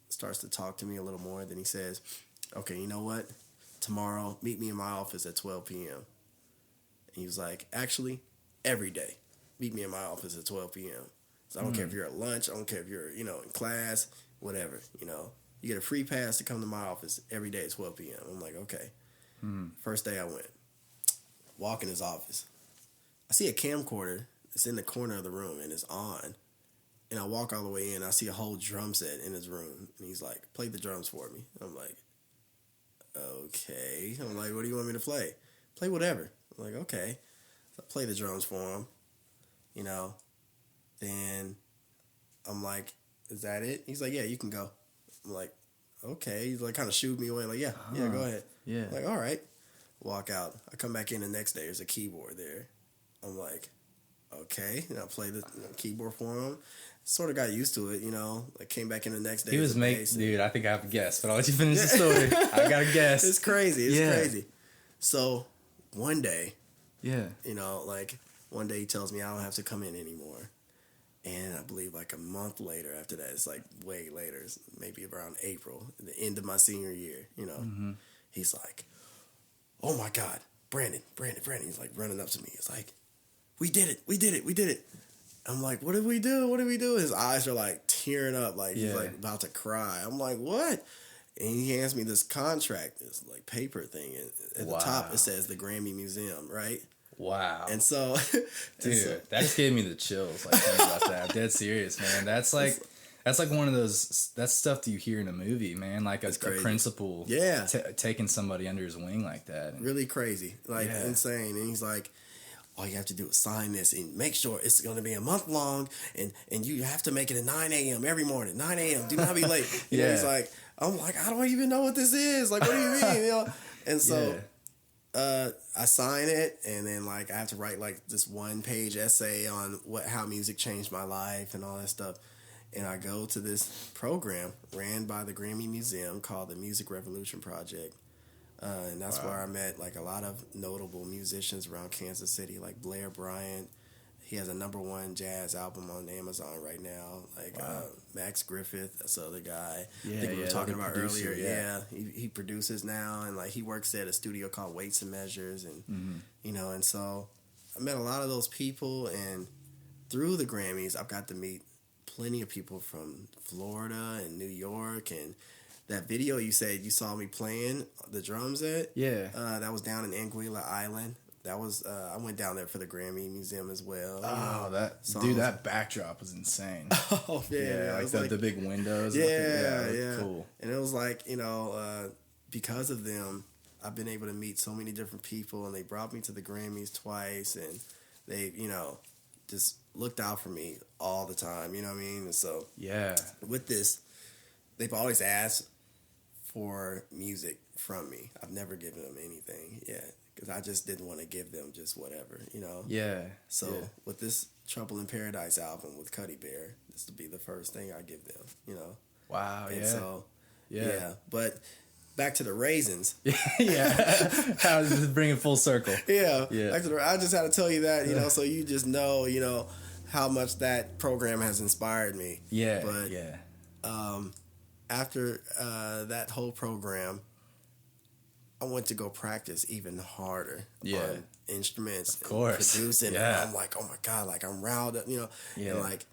starts to talk to me a little more. Then he says, "Okay, you know what? Tomorrow, meet me in my office at 12 p.m. And he was like, "Actually, every day, meet me in my office at 12 p.m. So I don't care if you're at lunch. I don't care if you're, in class, whatever. You get a free pass to come to my office every day at 12 p.m. I'm like, okay. First day I went, walk in his office. I see a camcorder. It's in the corner of the room, and it's on. And I walk all the way in. I see a whole drum set in his room. And he's like, "Play the drums for me." I'm like, "Okay." I'm like, "What do you want me to play?" "Play whatever." I'm like, "Okay." So I play the drums for him. Then I'm like, "Is that it?" He's like, "Yeah, you can go." I'm like, "Okay." He's like, kind of shooed me away. Like, yeah, go ahead. Yeah. I'm like, all right. Walk out. I come back in the next day. There's a keyboard there. I'm like, okay. And I play the keyboard for him. Sort of got used to it, came back in the next day. He was dude, I think I have a guess, but I'll let you finish the story. I got a guess. It's crazy. It's crazy. So one day, one day he tells me I don't have to come in anymore. And I believe a month later after that, it's way later, it's maybe around April, the end of my senior year, He's like, "Oh my God, Brandon. He's running up to me. It's like, we did it. I'm like, "What did we do? His eyes are tearing up, he's about to cry. I'm like, "What?" And he hands me this contract, this like paper thing, and at the top it says the Grammy Museum, right? Wow. And so, dude, that just gave me the chills. Like thinking about that. Dead serious, man. That's like one of those. That's stuff that you hear in a movie, man. Like a principal, taking somebody under his wing like that. And, really crazy, like insane. And he's like, all you have to do is sign this and make sure it's going to be a month long, and you have to make it at 9 a.m. every morning. 9 a.m. Do not be late. You know, he's like, I'm like, I don't even know what this is. Like, what do you mean? You know? And so I sign it, and then like I have to write like this 1-page essay on how music changed my life and all that stuff. And I go to this program ran by the Grammy Museum called the Music Revolution Project. And that's where I met like a lot of notable musicians around Kansas City, like Blair Bryant. He has a #1 jazz album on Amazon right now. Like Max Griffith, that's the other guy. I think we were talking about earlier. Yeah, he produces now, and like he works at a studio called Weights and Measures, and you know, and so I met a lot of those people, and through the Grammys, I've got to meet plenty of people from Florida and New York, and that video you said you saw me playing the drums at, that was down in Anguilla Island. That was I went down there for the Grammy Museum as well. Oh, that backdrop was insane. Oh man, like the big windows. Yeah, cool. And it was like, you know, because of them, I've been able to meet so many different people, and they brought me to the Grammys twice, and they, you know, just looked out for me all the time. You know what I mean? And so with this, they've always asked for music from me. I've never given them anything yet, because I just didn't want to give them just whatever, you know? Yeah. So with this Trouble in Paradise album with Cuddy Bear, this will be the first thing I give them, you know? Wow, and so, but back to the Raisins. How does this bring it full circle? I just had to tell you that, you know, so you just know, you know, how much that program has inspired me. After that whole program, I went to go practice even harder on instruments, of course, and producing. And I'm like, oh my God, like I'm riled up, you know. And like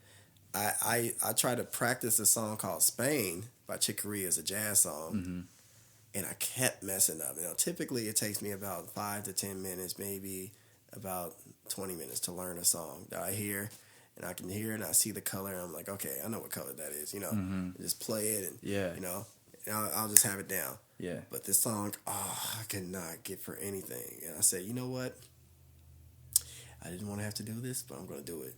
I tried to practice a song called Spain by Chick Corea as a jazz song, and I kept messing up. You know, typically it takes me about 5 to 10 minutes, maybe about 20 minutes to learn a song that I hear. And I can hear it, and I see the color, and I'm like, okay, I know what color that is, you know. Just play it, and, you know, and I'll just have it down. But this song, I could not get for anything. And I said, you know what? I didn't want to have to do this, but I'm going to do it.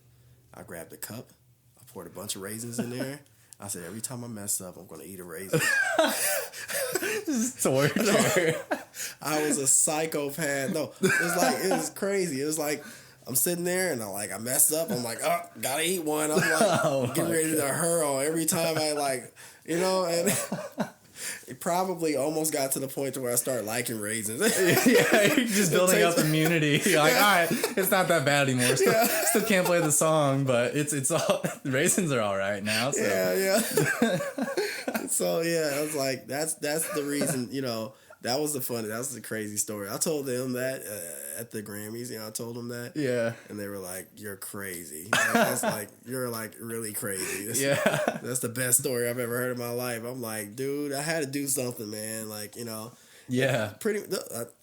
I grabbed a cup. I poured a bunch of raisins in there. I said, every time I mess up, I'm going to eat a raisin. This is torture. I was a psychopath. No, it was crazy. It was like, I'm sitting there and I messed up. I'm like, oh, gotta eat one. I'm like getting ready to hurl every time I like, you know, and it probably almost got to the point to where I started liking raisins. You're just building up immunity. You're like, all right, it's not that bad anymore. Still can't play the song, but it's all raisins are all right now. So. So I was like, that's the reason, you know. That was the crazy story. I told them that at the Grammys, you know, I told them that. And they were like, you're crazy. That's like, you're like really crazy. That's the best story I've ever heard in my life. I'm like, dude, I had to do something, man. Like, you know. I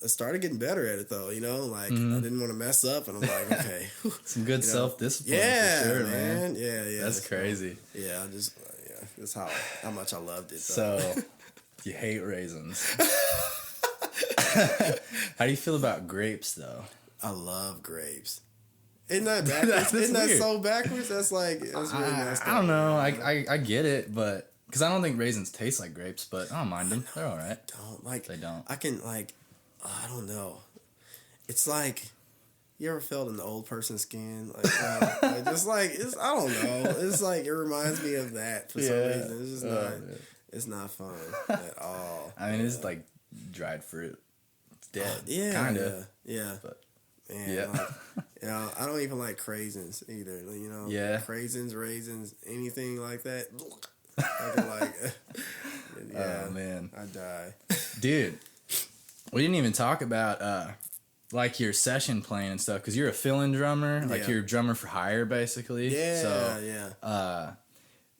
started getting better at it though, you know, like I didn't want to mess up, and I'm like, okay. Some good self-discipline for sure, man. That's crazy. That's how much I loved it though. So you hate raisins. How do you feel about grapes, though? I love grapes. Isn't that backwards? Isn't that so backwards? That's like, that's really messed up. I don't know. I get it, but because I don't think raisins taste like grapes, but I don't mind them. They're all right. They don't. I can I don't know. It's like, you ever felt an old person's skin? Like just like it's. I don't know. It's like it reminds me of that for some reason. It's just not. It's not fun at all. I mean, it's like dried fruit. It's dead. Kind of. But, man, like, you know, I don't even like craisins either. You know, craisins, raisins, anything like that. I can like, oh man, I die. Dude, we didn't even talk about like your session playing and stuff, because you're a fill-in drummer, like you're a drummer for hire, basically.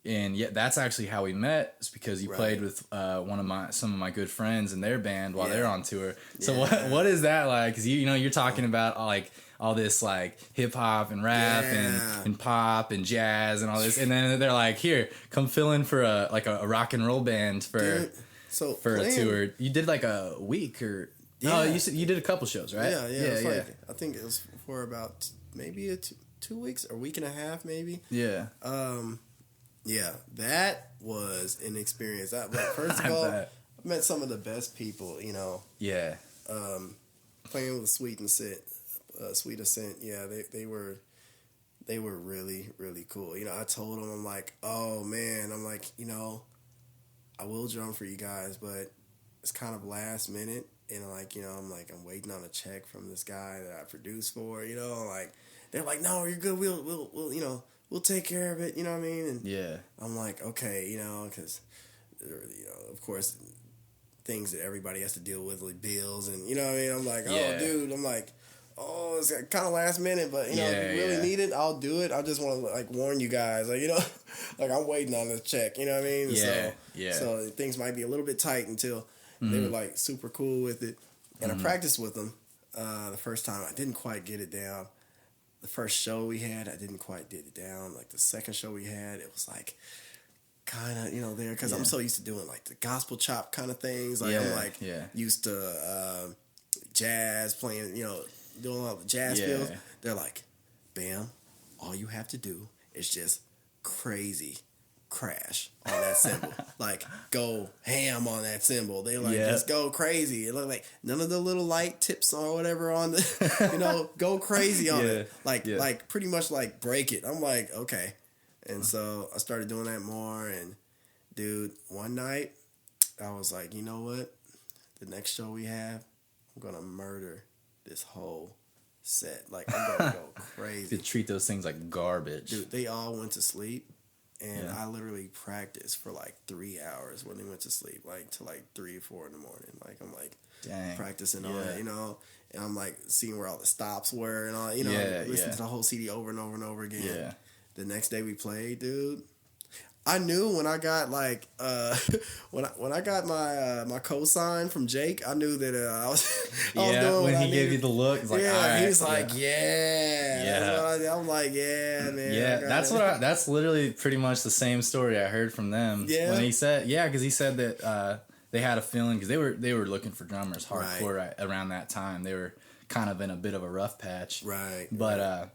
And yeah, that's actually how we met. It's because you played with some of my good friends in their band while they're on tour. So what is that like? Because you're talking about all this like hip hop and rap and pop and jazz and all this, and then they're like, here, come fill in for a rock and roll band for a tour. You did like a week or no? You did a couple shows, right? Yeah. I think it was for about maybe 2 weeks, or a week and a half, maybe. Yeah. Yeah, that was an experience. First of all, I met some of the best people, Yeah. Playing with Sweet Ascent. Yeah, they were really, really cool. I told them, I'm like, oh man, I'm like, I will drum for you guys, but it's kind of last minute, and I'm waiting on a check from this guy that I produced for, like they're like, no, you're good. We'll take care of it, you know what I mean? And I'm like, okay, because, of course, things that everybody has to deal with, like bills, and, you know what I mean? I'm like, oh, dude, it's kind of last minute, but, if you really need it, I'll do it. I just want to, warn you guys, I'm waiting on this check, you know what I mean? So things might be a little bit tight until they were, super cool with it. And I practiced with them the first time. I didn't quite get it down. The first show we had, I didn't quite get it down. The second show we had, it was kind of, there. Because I'm so used to doing the gospel chop kind of things. I'm used to jazz, playing, doing all the jazz fills. They're like, Bam, all you have to do is just crazy crash on that cymbal. Go ham on that cymbal. They just go crazy. It looked like none of the little light tips or whatever on the go crazy on it. Pretty much break it. I'm like, okay. And so I started doing that more, and dude, one night I was like, you know what? The next show we have, I'm gonna murder this whole set. I'm gonna go crazy. You treat those things like garbage. Dude, they all went to sleep. And I literally practiced for 3 hours when they went to sleep, till 3 or 4 in the morning. I'm dang, practicing on it, and I'm seeing where all the stops were and all, listening to the whole CD over and over and over again. Yeah. The next day we played, dude. I knew when I got when I got my cosign from Jake, I knew that I was doing when he gave you the look. It's like, all right, he was like, I'm like, yeah, man. Yeah, that's literally pretty much the same story I heard from them. Yeah, when he said, because he said that they had a feeling because they were looking for drummers hardcore around that time. They were kind of in a bit of a rough patch, right? But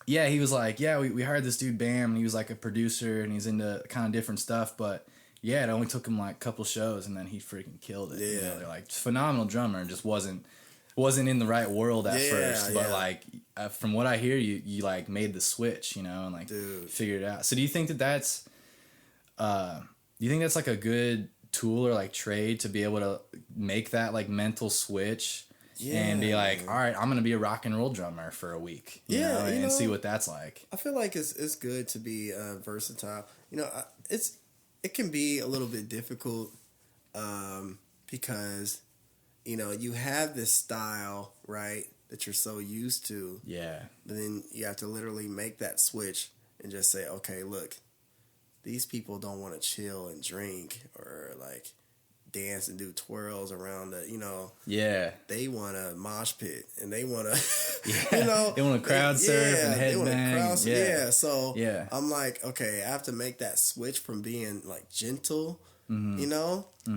yeah, he was like, we hired this dude Bam, and he was a producer, and he's into kind of different stuff, but it only took him a couple shows, and then he freaking killed it. Yeah, they're phenomenal drummer, just wasn't in the right world at first, but from what I hear, you made the switch, and dude, figured it out. So do you think that's a good tool or trade to be able to make that mental switch? And be like, all right, I'm going to be a rock and roll drummer for a week, and see what that's like. I feel like it's good to be versatile. It can be a little bit difficult because, you have this style, right, that you're so used to. Yeah. But then you have to literally make that switch and just say, okay, look, these people don't want to chill and drink or dance and do twirls around the, they want to mosh pit and they want to, they want to crowd surf and headbang. So I'm like, okay, I have to make that switch from being gentle,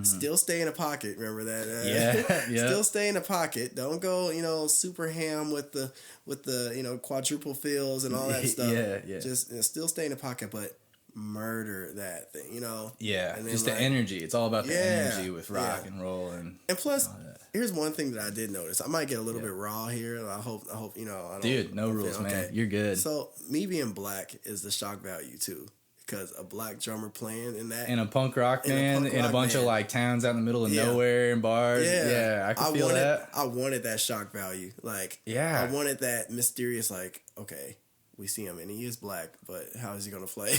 still stay in the pocket. Remember that? Still stay in the pocket. Don't go, super ham with the, quadruple fills and all that stuff. Just still stay in the pocket, but murder that thing, Yeah, and just the energy. It's all about the energy with rock and roll and plus, here's one thing that I did notice. I might get a little bit raw here. I hope I don't. Dude, no rules, man. You're good. So me being black is the shock value too, because a black drummer playing in a punk rock band in a bunch of towns out in the middle of nowhere and bars. Yeah, I can feel that. I wanted that shock value. I wanted that mysterious. Okay, we see him and he is black, but how is he gonna play?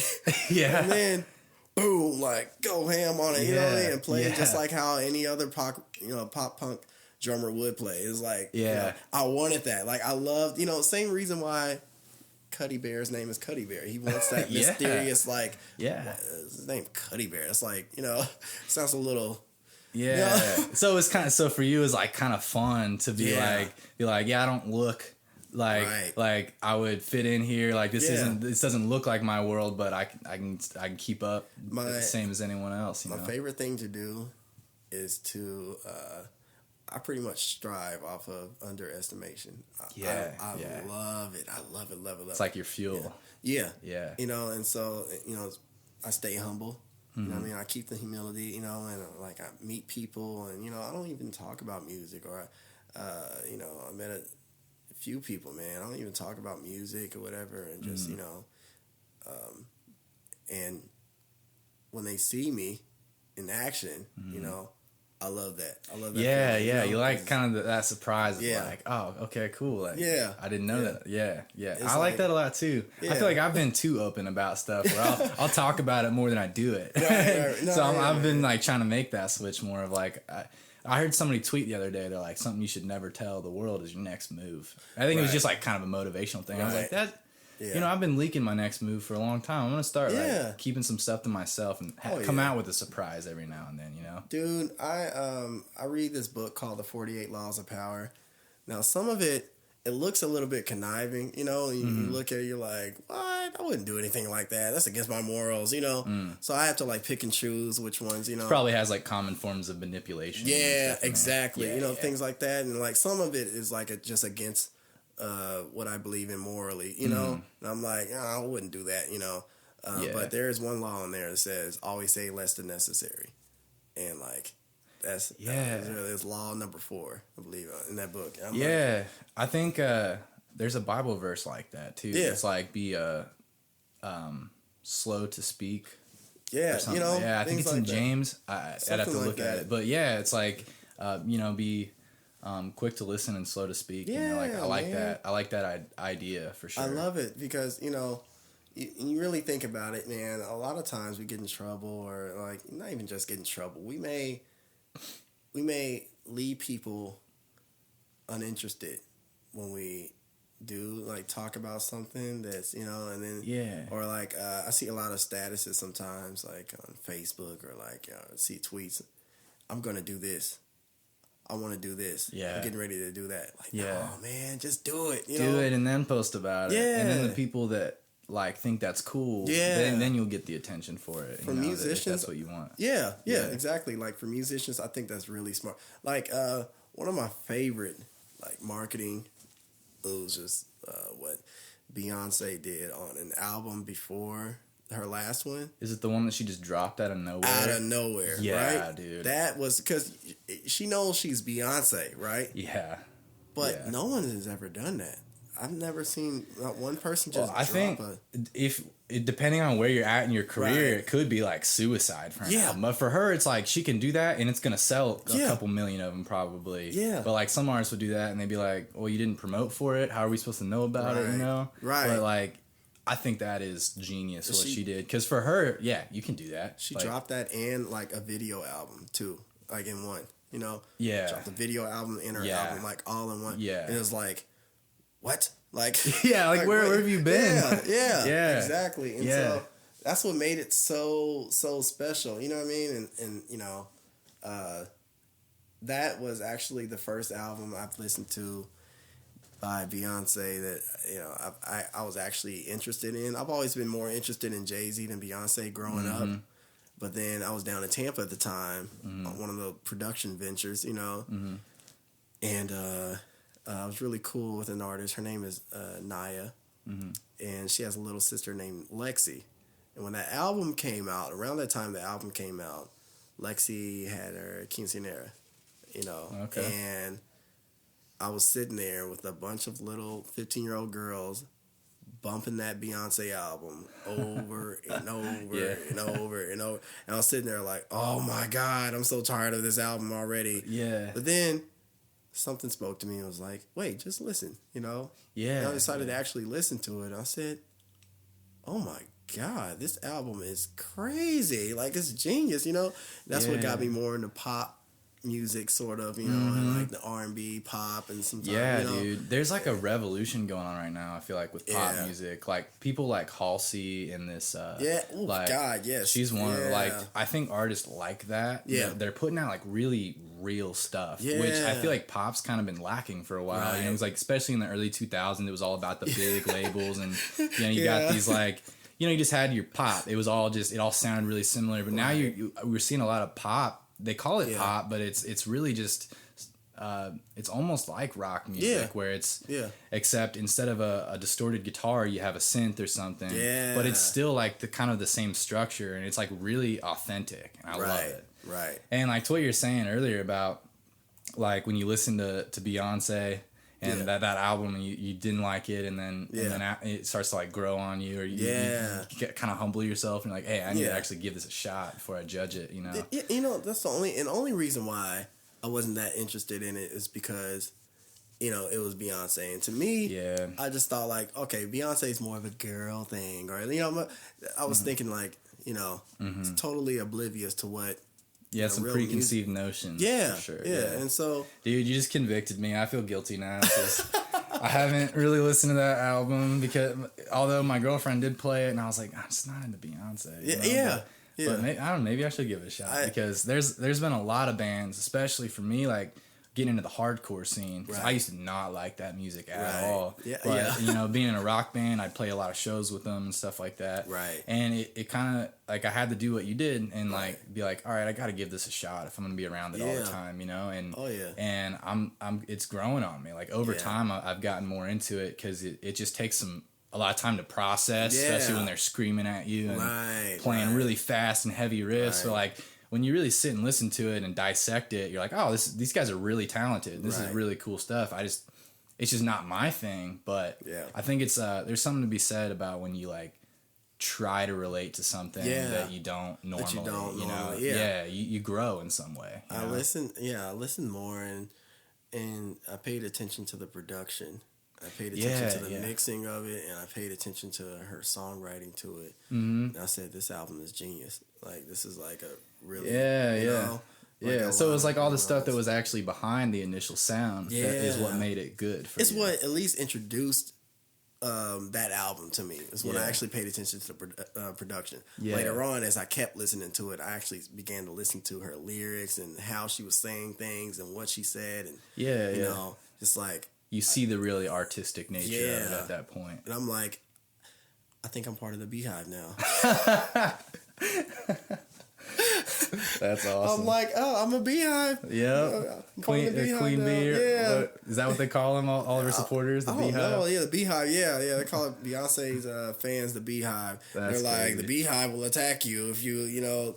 And then boom, go ham on it, you know what I mean? And play just like how any other pop punk drummer would play. It's I wanted that. I loved, same reason why Cuddy Bear's name is Cuddy Bear. He wants that mysterious, like, his name Cuddy Bear. It's like, sounds a little. Yeah. So it's kind of, so for you, it's like kind of fun to be like, I don't look like I would fit in here. Like this doesn't look like my world, but I can keep up the same as anyone else. My favorite thing to do is to, I pretty much strive off of underestimation. I love it. I love it. It's like your fuel. Yeah. And so, I stay humble. You know what I mean? I keep the humility, and like I meet people, and I don't even talk about music, or I met a few people, man. I don't even talk about music or whatever, and just and when they see me in action, I love that. I love that. Yeah, feeling, You like kind of that surprise of like, oh, okay, cool. Like, I didn't know that. Yeah. I like that a lot too. I feel like I've been too open about stuff where I'll talk about it more than I do it. Right. No, I've been like trying to make that switch more of like, I heard somebody tweet the other day, they're like, something you should never tell the world is your next move. I think it was just like kind of a motivational thing. I was like, that. Yeah. I've been leaking my next move for a long time. I'm going to start like keeping some stuff to myself and come out with a surprise every now and then, Dude, I read this book called The 48 Laws of Power. Now, some of it looks a little bit conniving, you look at it, you're like, what? I wouldn't do anything like that. That's against my morals, So I have to like pick and choose which ones, It probably has like common forms of manipulation. Yeah, exactly. Things like that. And like some of it is like just against what I believe in morally, And I'm like, I wouldn't do that, But there is one law in there that says always say less than necessary, and like that's it's law number 4, I believe, in that book. I think there's a Bible verse like that too. It's like be slow to speak. I think it's like in James. I'd have to look at it, but it's like be quick to listen and slow to speak. I like that. I like that idea for sure. I love it because you really think about it, man. A lot of times we get in trouble, or like not even just get in trouble. We may leave people uninterested when we do like talk about something that's and then or like I see a lot of statuses sometimes like on Facebook, or like see tweets. I'm gonna do this. I want to do this. I'm getting ready to do that. Like, no, man, just do it. Do it and then post about it. And then the people that like think that's cool, then you'll get the attention for it. For musicians, that's what you want. Yeah, exactly. Like for musicians, I think that's really smart. Like one of my favorite like marketing was just what Beyonce did on an album before her last one. Is it the one that she just dropped out of nowhere? Out of nowhere, right? Dude. That was because she knows she's Beyonce, right? Yeah. But no one has ever done that. I've never seen not one person just I think depending on where you're at in your career, it could be like suicide for an album. But for her, it's like she can do that and it's going to sell a couple million of them probably. Yeah. But like some artists would do that and they'd be like, well, you didn't promote for it. How are we supposed to know about it, Right. But like, I think that is genius what she did. Because for her, you can do that. She dropped that and like a video album too, like in one, Dropped the video album and her album like all in one. Yeah. And it was like, what? Like where have you been? Yeah, exactly. And so that's what made it so special. You know what I mean? And that was actually the first album I've listened to by Beyonce that I was actually interested in. I've always been more interested in Jay-Z than Beyonce growing up. But then I was down in Tampa at the time on one of the production ventures, and I was really cool with an artist. Her name is Naya, and she has a little sister named Lexi. And when that album came out, around that time the album came out, Lexi had her quinceanera, and I was sitting there with a bunch of little 15-year-old girls bumping that Beyonce album over and over and over and over. And I was sitting there like, oh my God, I'm so tired of this album already. Yeah. But then something spoke to me and was like, wait, just listen, Yeah. And I decided to actually listen to it. I said, oh my God, this album is crazy. Like, it's genius, That's what got me more into pop music, sort of, you know, and like the R&B, pop, and sometimes, yeah, you know, dude. There's like a revolution going on right now. I feel like with pop music, like people like Halsey and this, Ooh, like God, yes, she's one of like I think artists like that. Yeah, they're putting out like really real stuff, yeah, which I feel like pop's kind of been lacking for a while. Right. You know, it was like especially in the early 2000s, it was all about the big labels, and you know, you got these like. You know, you just had your pop. It was all just, it all sounded really similar. But now we're seeing a lot of pop. They call it pop, but it's really just, it's almost like rock music where it's, except instead of a distorted guitar, you have a synth or something. Yeah. But it's still like the kind of the same structure, and it's like really authentic. And I love it. Right. And like to what you're saying earlier about like when you listen to Beyonce, and that album, you didn't like it, and then it starts to like grow on you, or you get kind of humble yourself, and you're like, hey, I need to actually give this a shot before I judge it, you know? You know, that's the only reason why I wasn't that interested in it is because, you know, it was Beyonce, and to me, I just thought like, okay, Beyonce's more of a girl thing, or you know, I was thinking like, you know, it's totally oblivious to what. Yeah, some preconceived notions. Yeah, for sure. Yeah, and so... Dude, you just convicted me. I feel guilty now because I haven't really listened to that album because although my girlfriend did play it, and I was like, I'm just not into Beyonce. But maybe, I don't know, maybe I should give it a shot because there's been a lot of bands, especially for me, like getting into the hardcore scene. I used to not like that music at all. But, you know, being in a rock band, I'd play a lot of shows with them and stuff like that. Right. And it kind of, like, I had to do what you did and, like, be like, all right, I got to give this a shot if I'm going to be around it all the time, you know? And, and it's growing on me. Like, over time, I've gotten more into it because it just takes a lot of time to process, especially when they're screaming at you and playing really fast and heavy riffs. So, like, when you really sit and listen to it and dissect it, you're like, oh, these guys are really talented. This is really cool stuff. It's just not my thing, but I think it's there's something to be said about when you like try to relate to something that you don't normally, you know, you grow in some way. I listened more and I paid attention to the production. I paid attention to the mixing of it, and I paid attention to her songwriting to it. And I said, this album is genius. Like, this is like a really, you know, like so it was like all the stuff that was actually behind the initial sound that is what made it good for you. What at least introduced that album to me. It's when I actually paid attention to the production. Later on, as I kept listening to it, I actually began to listen to her lyrics and how she was saying things and what she said. And, you know, just like... You see the really artistic nature of it at that point. And I'm like, I think I'm part of the Beehive now. That's awesome. I'm like, oh, I'm a Beehive. Yeah. Queen Bee. Yeah. Is that what they call them, all of her supporters? The Beehive? No, the Beehive. Yeah. They call it Beyonce's fans the Beehive. They're like, crazy. The Beehive will attack you if you know...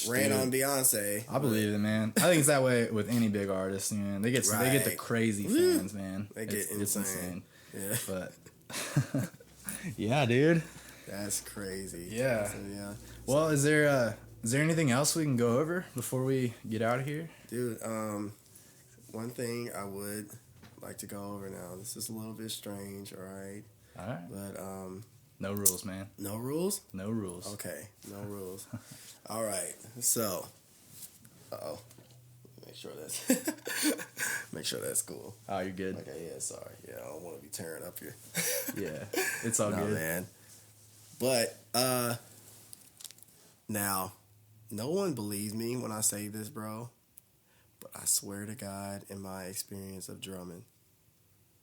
ran on Beyonce. I believe it, man. I think it's that way with any big artist, man. They get the crazy fans, man. They get insane. It's insane. Yeah. But yeah, dude. That's crazy. Yeah. So, well, is there anything else we can go over before we get out of here? Dude, one thing I would like to go over now. This is a little bit strange, all right? All right. But no rules, man. No rules? No rules. Okay, no rules. All right. So, make sure that's cool. Oh, you're good. Okay, yeah, sorry. Yeah, I don't want to be tearing up here. Yeah, it's all good, man. But now, no one believes me when I say this, bro. But I swear to God, in my experience of drumming,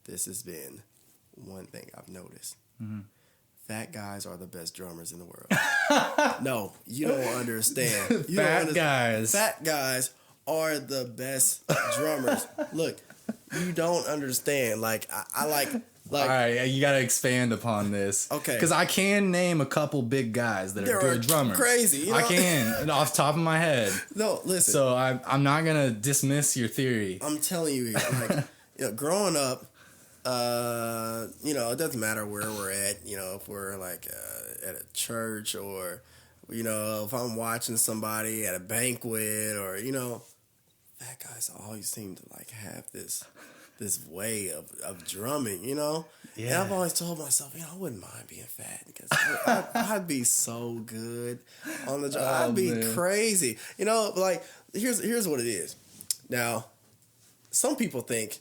this has been one thing I've noticed. Mm-hmm. Fat guys are the best drummers in the world. No, you don't understand. Fat guys are the best drummers. Look, you don't understand. Like, I like... All right, you got to expand upon this. Okay. Because I can name a couple big guys that are good drummers. Crazy. You know? I can, off the top of my head. No, listen. So I'm not going to dismiss your theory. I'm telling you, like, growing up, it doesn't matter where we're at, if we're like at a church or, if I'm watching somebody at a banquet or, fat guys always seem to like have this way of drumming, Yeah. And I've always told myself, I wouldn't mind being fat because I'd be so good on the drum. I'd be crazy. Like, here's what it is. Now, some people think,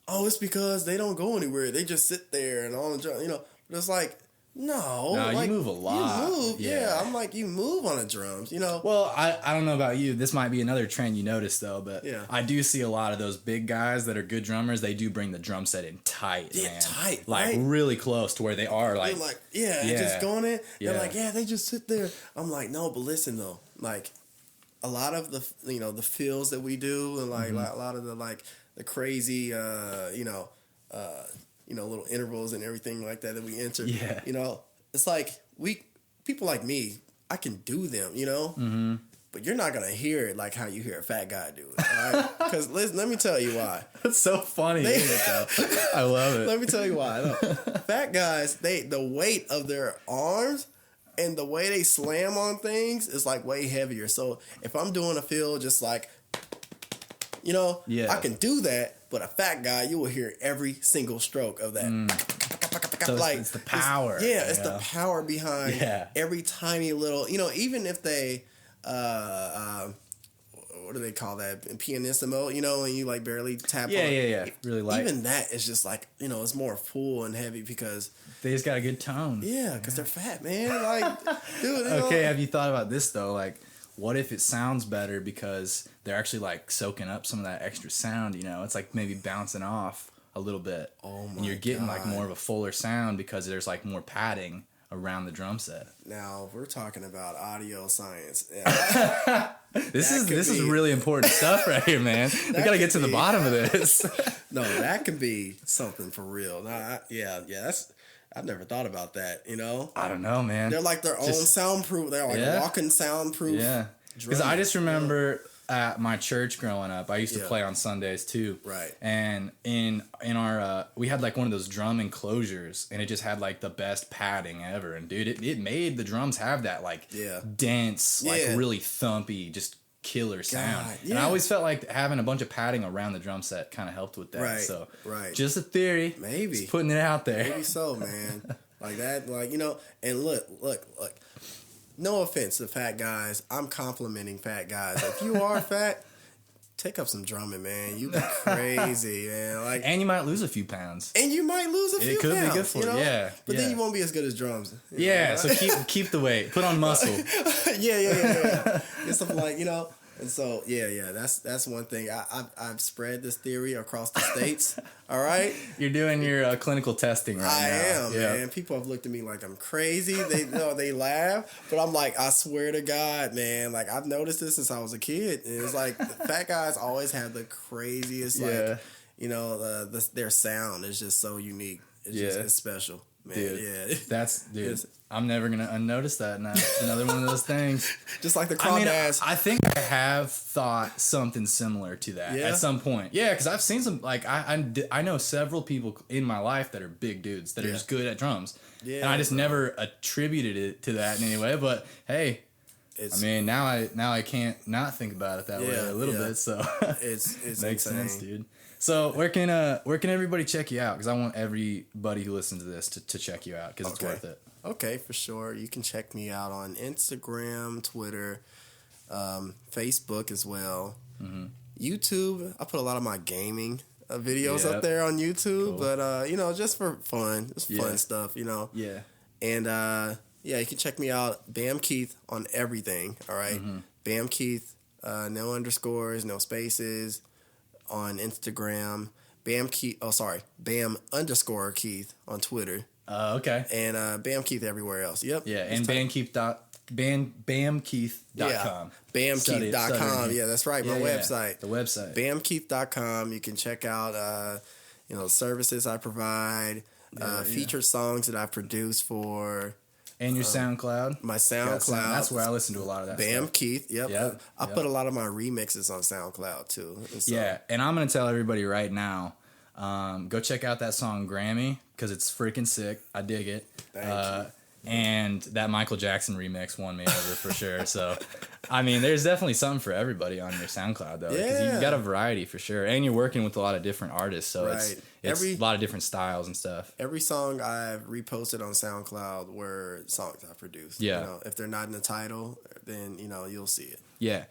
oh, it's because they don't go anywhere. They just sit there and on the drum, you know. But it's like, no, like, you move a lot. You move, yeah. I'm like, you move on the drums, you know. Well, I don't know about you. This might be another trend you notice though, but yeah. I do see a lot of those big guys that are good drummers. They do bring the drum set in tight, man. Tight, like right? really close to where they are. Like, just going in. They're like, they just sit there. I'm like, no, but listen though, like a lot of the the fills that we do, and like a lot of the the crazy little intervals and everything like that we enter. Yeah. It's like people like me, I can do them, Mm-hmm. but you're not gonna hear it like how you hear a fat guy do it. All right? Because let me tell you why. That's so funny. I love it. Let me tell you why. No. Fat guys, the weight of their arms and the way they slam on things is like way heavier. So if I'm doing a fill just like, I can do that, but a fat guy, you will hear every single stroke of that. So it's the power. It's the power behind every tiny little, even if they, what do they call that? Pianissimo, when you like barely tap on. Yeah. Really light. Even that is just like, it's more full and heavy because they just got a good tone. Yeah, because they're fat, man. Like, dude. Okay, have you thought about this though? Like, what if it sounds better because they're actually like soaking up some of that extra sound? It's like maybe bouncing off a little bit. Oh my! And you're getting like more of a fuller sound because there's like more padding around the drum set. Now we're talking about audio science. This is really important stuff right here, man. We gotta get to the bottom of this. No, that could be something for real. That's. I've never thought about that. I don't know, man. They're like their own soundproof. They're like walking soundproof. Yeah, because I just remember at my church growing up, I used to play on Sundays too. Right. And in our we had like one of those drum enclosures, and it just had like the best padding ever. And dude, it made the drums have that like dense, like really thumpy, just killer sound. And I always felt like having a bunch of padding around the drum set kind of helped with that. Right. So Just a theory. Maybe. Just putting it out there. Maybe so, man. Like that, like, and look. No offense to fat guys. I'm complimenting fat guys. If you are fat, take up some drumming, man. You be crazy, man. Like, and you might lose a few pounds. And you might lose a few pounds. It could be good for you. Yeah. But then you won't be as good as drums. So keep the weight. Put on muscle. Yeah. It's something like, And so, that's one thing. I've spread this theory across the states. All right? You're doing your clinical testing right now. I am, man. People have looked at me like I'm crazy. They laugh. But I'm like, I swear to God, man. Like, I've noticed this since I was a kid. And it's like, fat guys always have the craziest, their sound is just so unique. It's special. Man, dude. I'm never gonna unnotice that now. It's another one of those things. Just like the crawdads. I think I have thought something similar to that at some point. Yeah, because I've seen some. Like I know several people in my life that are big dudes that are just good at drums. Yeah, and I just never attributed it to that in any way. But hey, now I can't not think about it that way a little bit. So it's makes insane. sense, dude. So where can everybody check you out? Because I want everybody who listens to this to check you out because it's worth it. Okay, for sure. You can check me out on Instagram, Twitter, Facebook as well. Mm-hmm. YouTube. I put a lot of my gaming videos up there on YouTube, but just for fun, just fun stuff, Yeah. And you can check me out, Bam Keith, on everything. All right, Bam Keith, no underscores, no spaces. On Instagram, Bam _ Keith on Twitter. Okay. And Bam Keith everywhere else. Yep. Yeah, and bamkeith.com. Bamkeith.com. Yeah, that's right. My website. The website. Bamkeith.com. You can check out services I provide, featured songs that I produce for. And your SoundCloud. My SoundCloud. That's where I listen to a lot of that Bam stuff. Keith. Yep. I put a lot of my remixes on SoundCloud too. And and I'm going to tell everybody right now, go check out that song Grammy because it's freaking sick. I dig it. Thank you. And that Michael Jackson remix won me over for sure. So, I mean, there's definitely something for everybody on your SoundCloud, though. Because you've got a variety for sure. And you're working with a lot of different artists. So, it's a lot of different styles and stuff. Every song I've reposted on SoundCloud were songs I produced. Yeah. If they're not in the title, then, you'll see it. Yeah.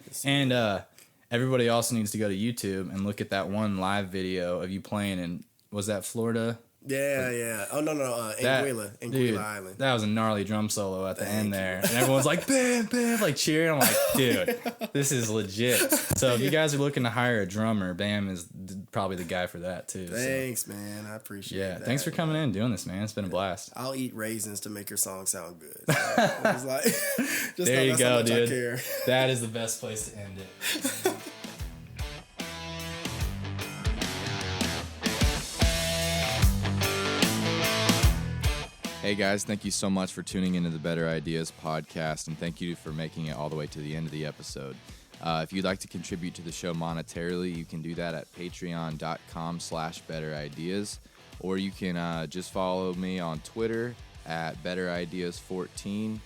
everybody also needs to go to YouTube and look at that one live video of you playing in, was that Florida? Yeah. Oh, no. Anguilla Island. That was a gnarly drum solo at the end there. And everyone's like, bam, bam, like cheering. I'm like, dude, this is legit. So if you guys are looking to hire a drummer, Bam is probably the guy for that too. Thanks, man. I appreciate that. Thanks for coming in and doing this, man. It's been a blast. I'll eat raisins to make your song sound good. So it's like, just there you go, dude. I care. That is the best place to end it. Hey guys, thank you so much for tuning into the Better Ideas podcast, and thank you for making it all the way to the end of the episode. If you'd like to contribute to the show monetarily, you can do that at patreon.com/betterideas, or you can just follow me on Twitter at betterideas14.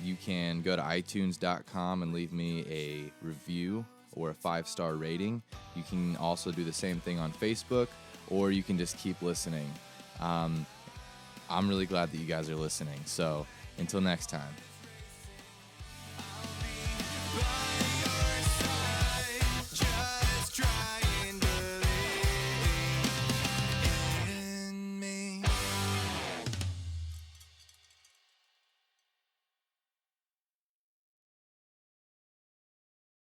You can go to itunes.com and leave me a review or a 5-star rating. You can also do the same thing on Facebook, or you can just keep listening. I'm really glad that you guys are listening. So until next time.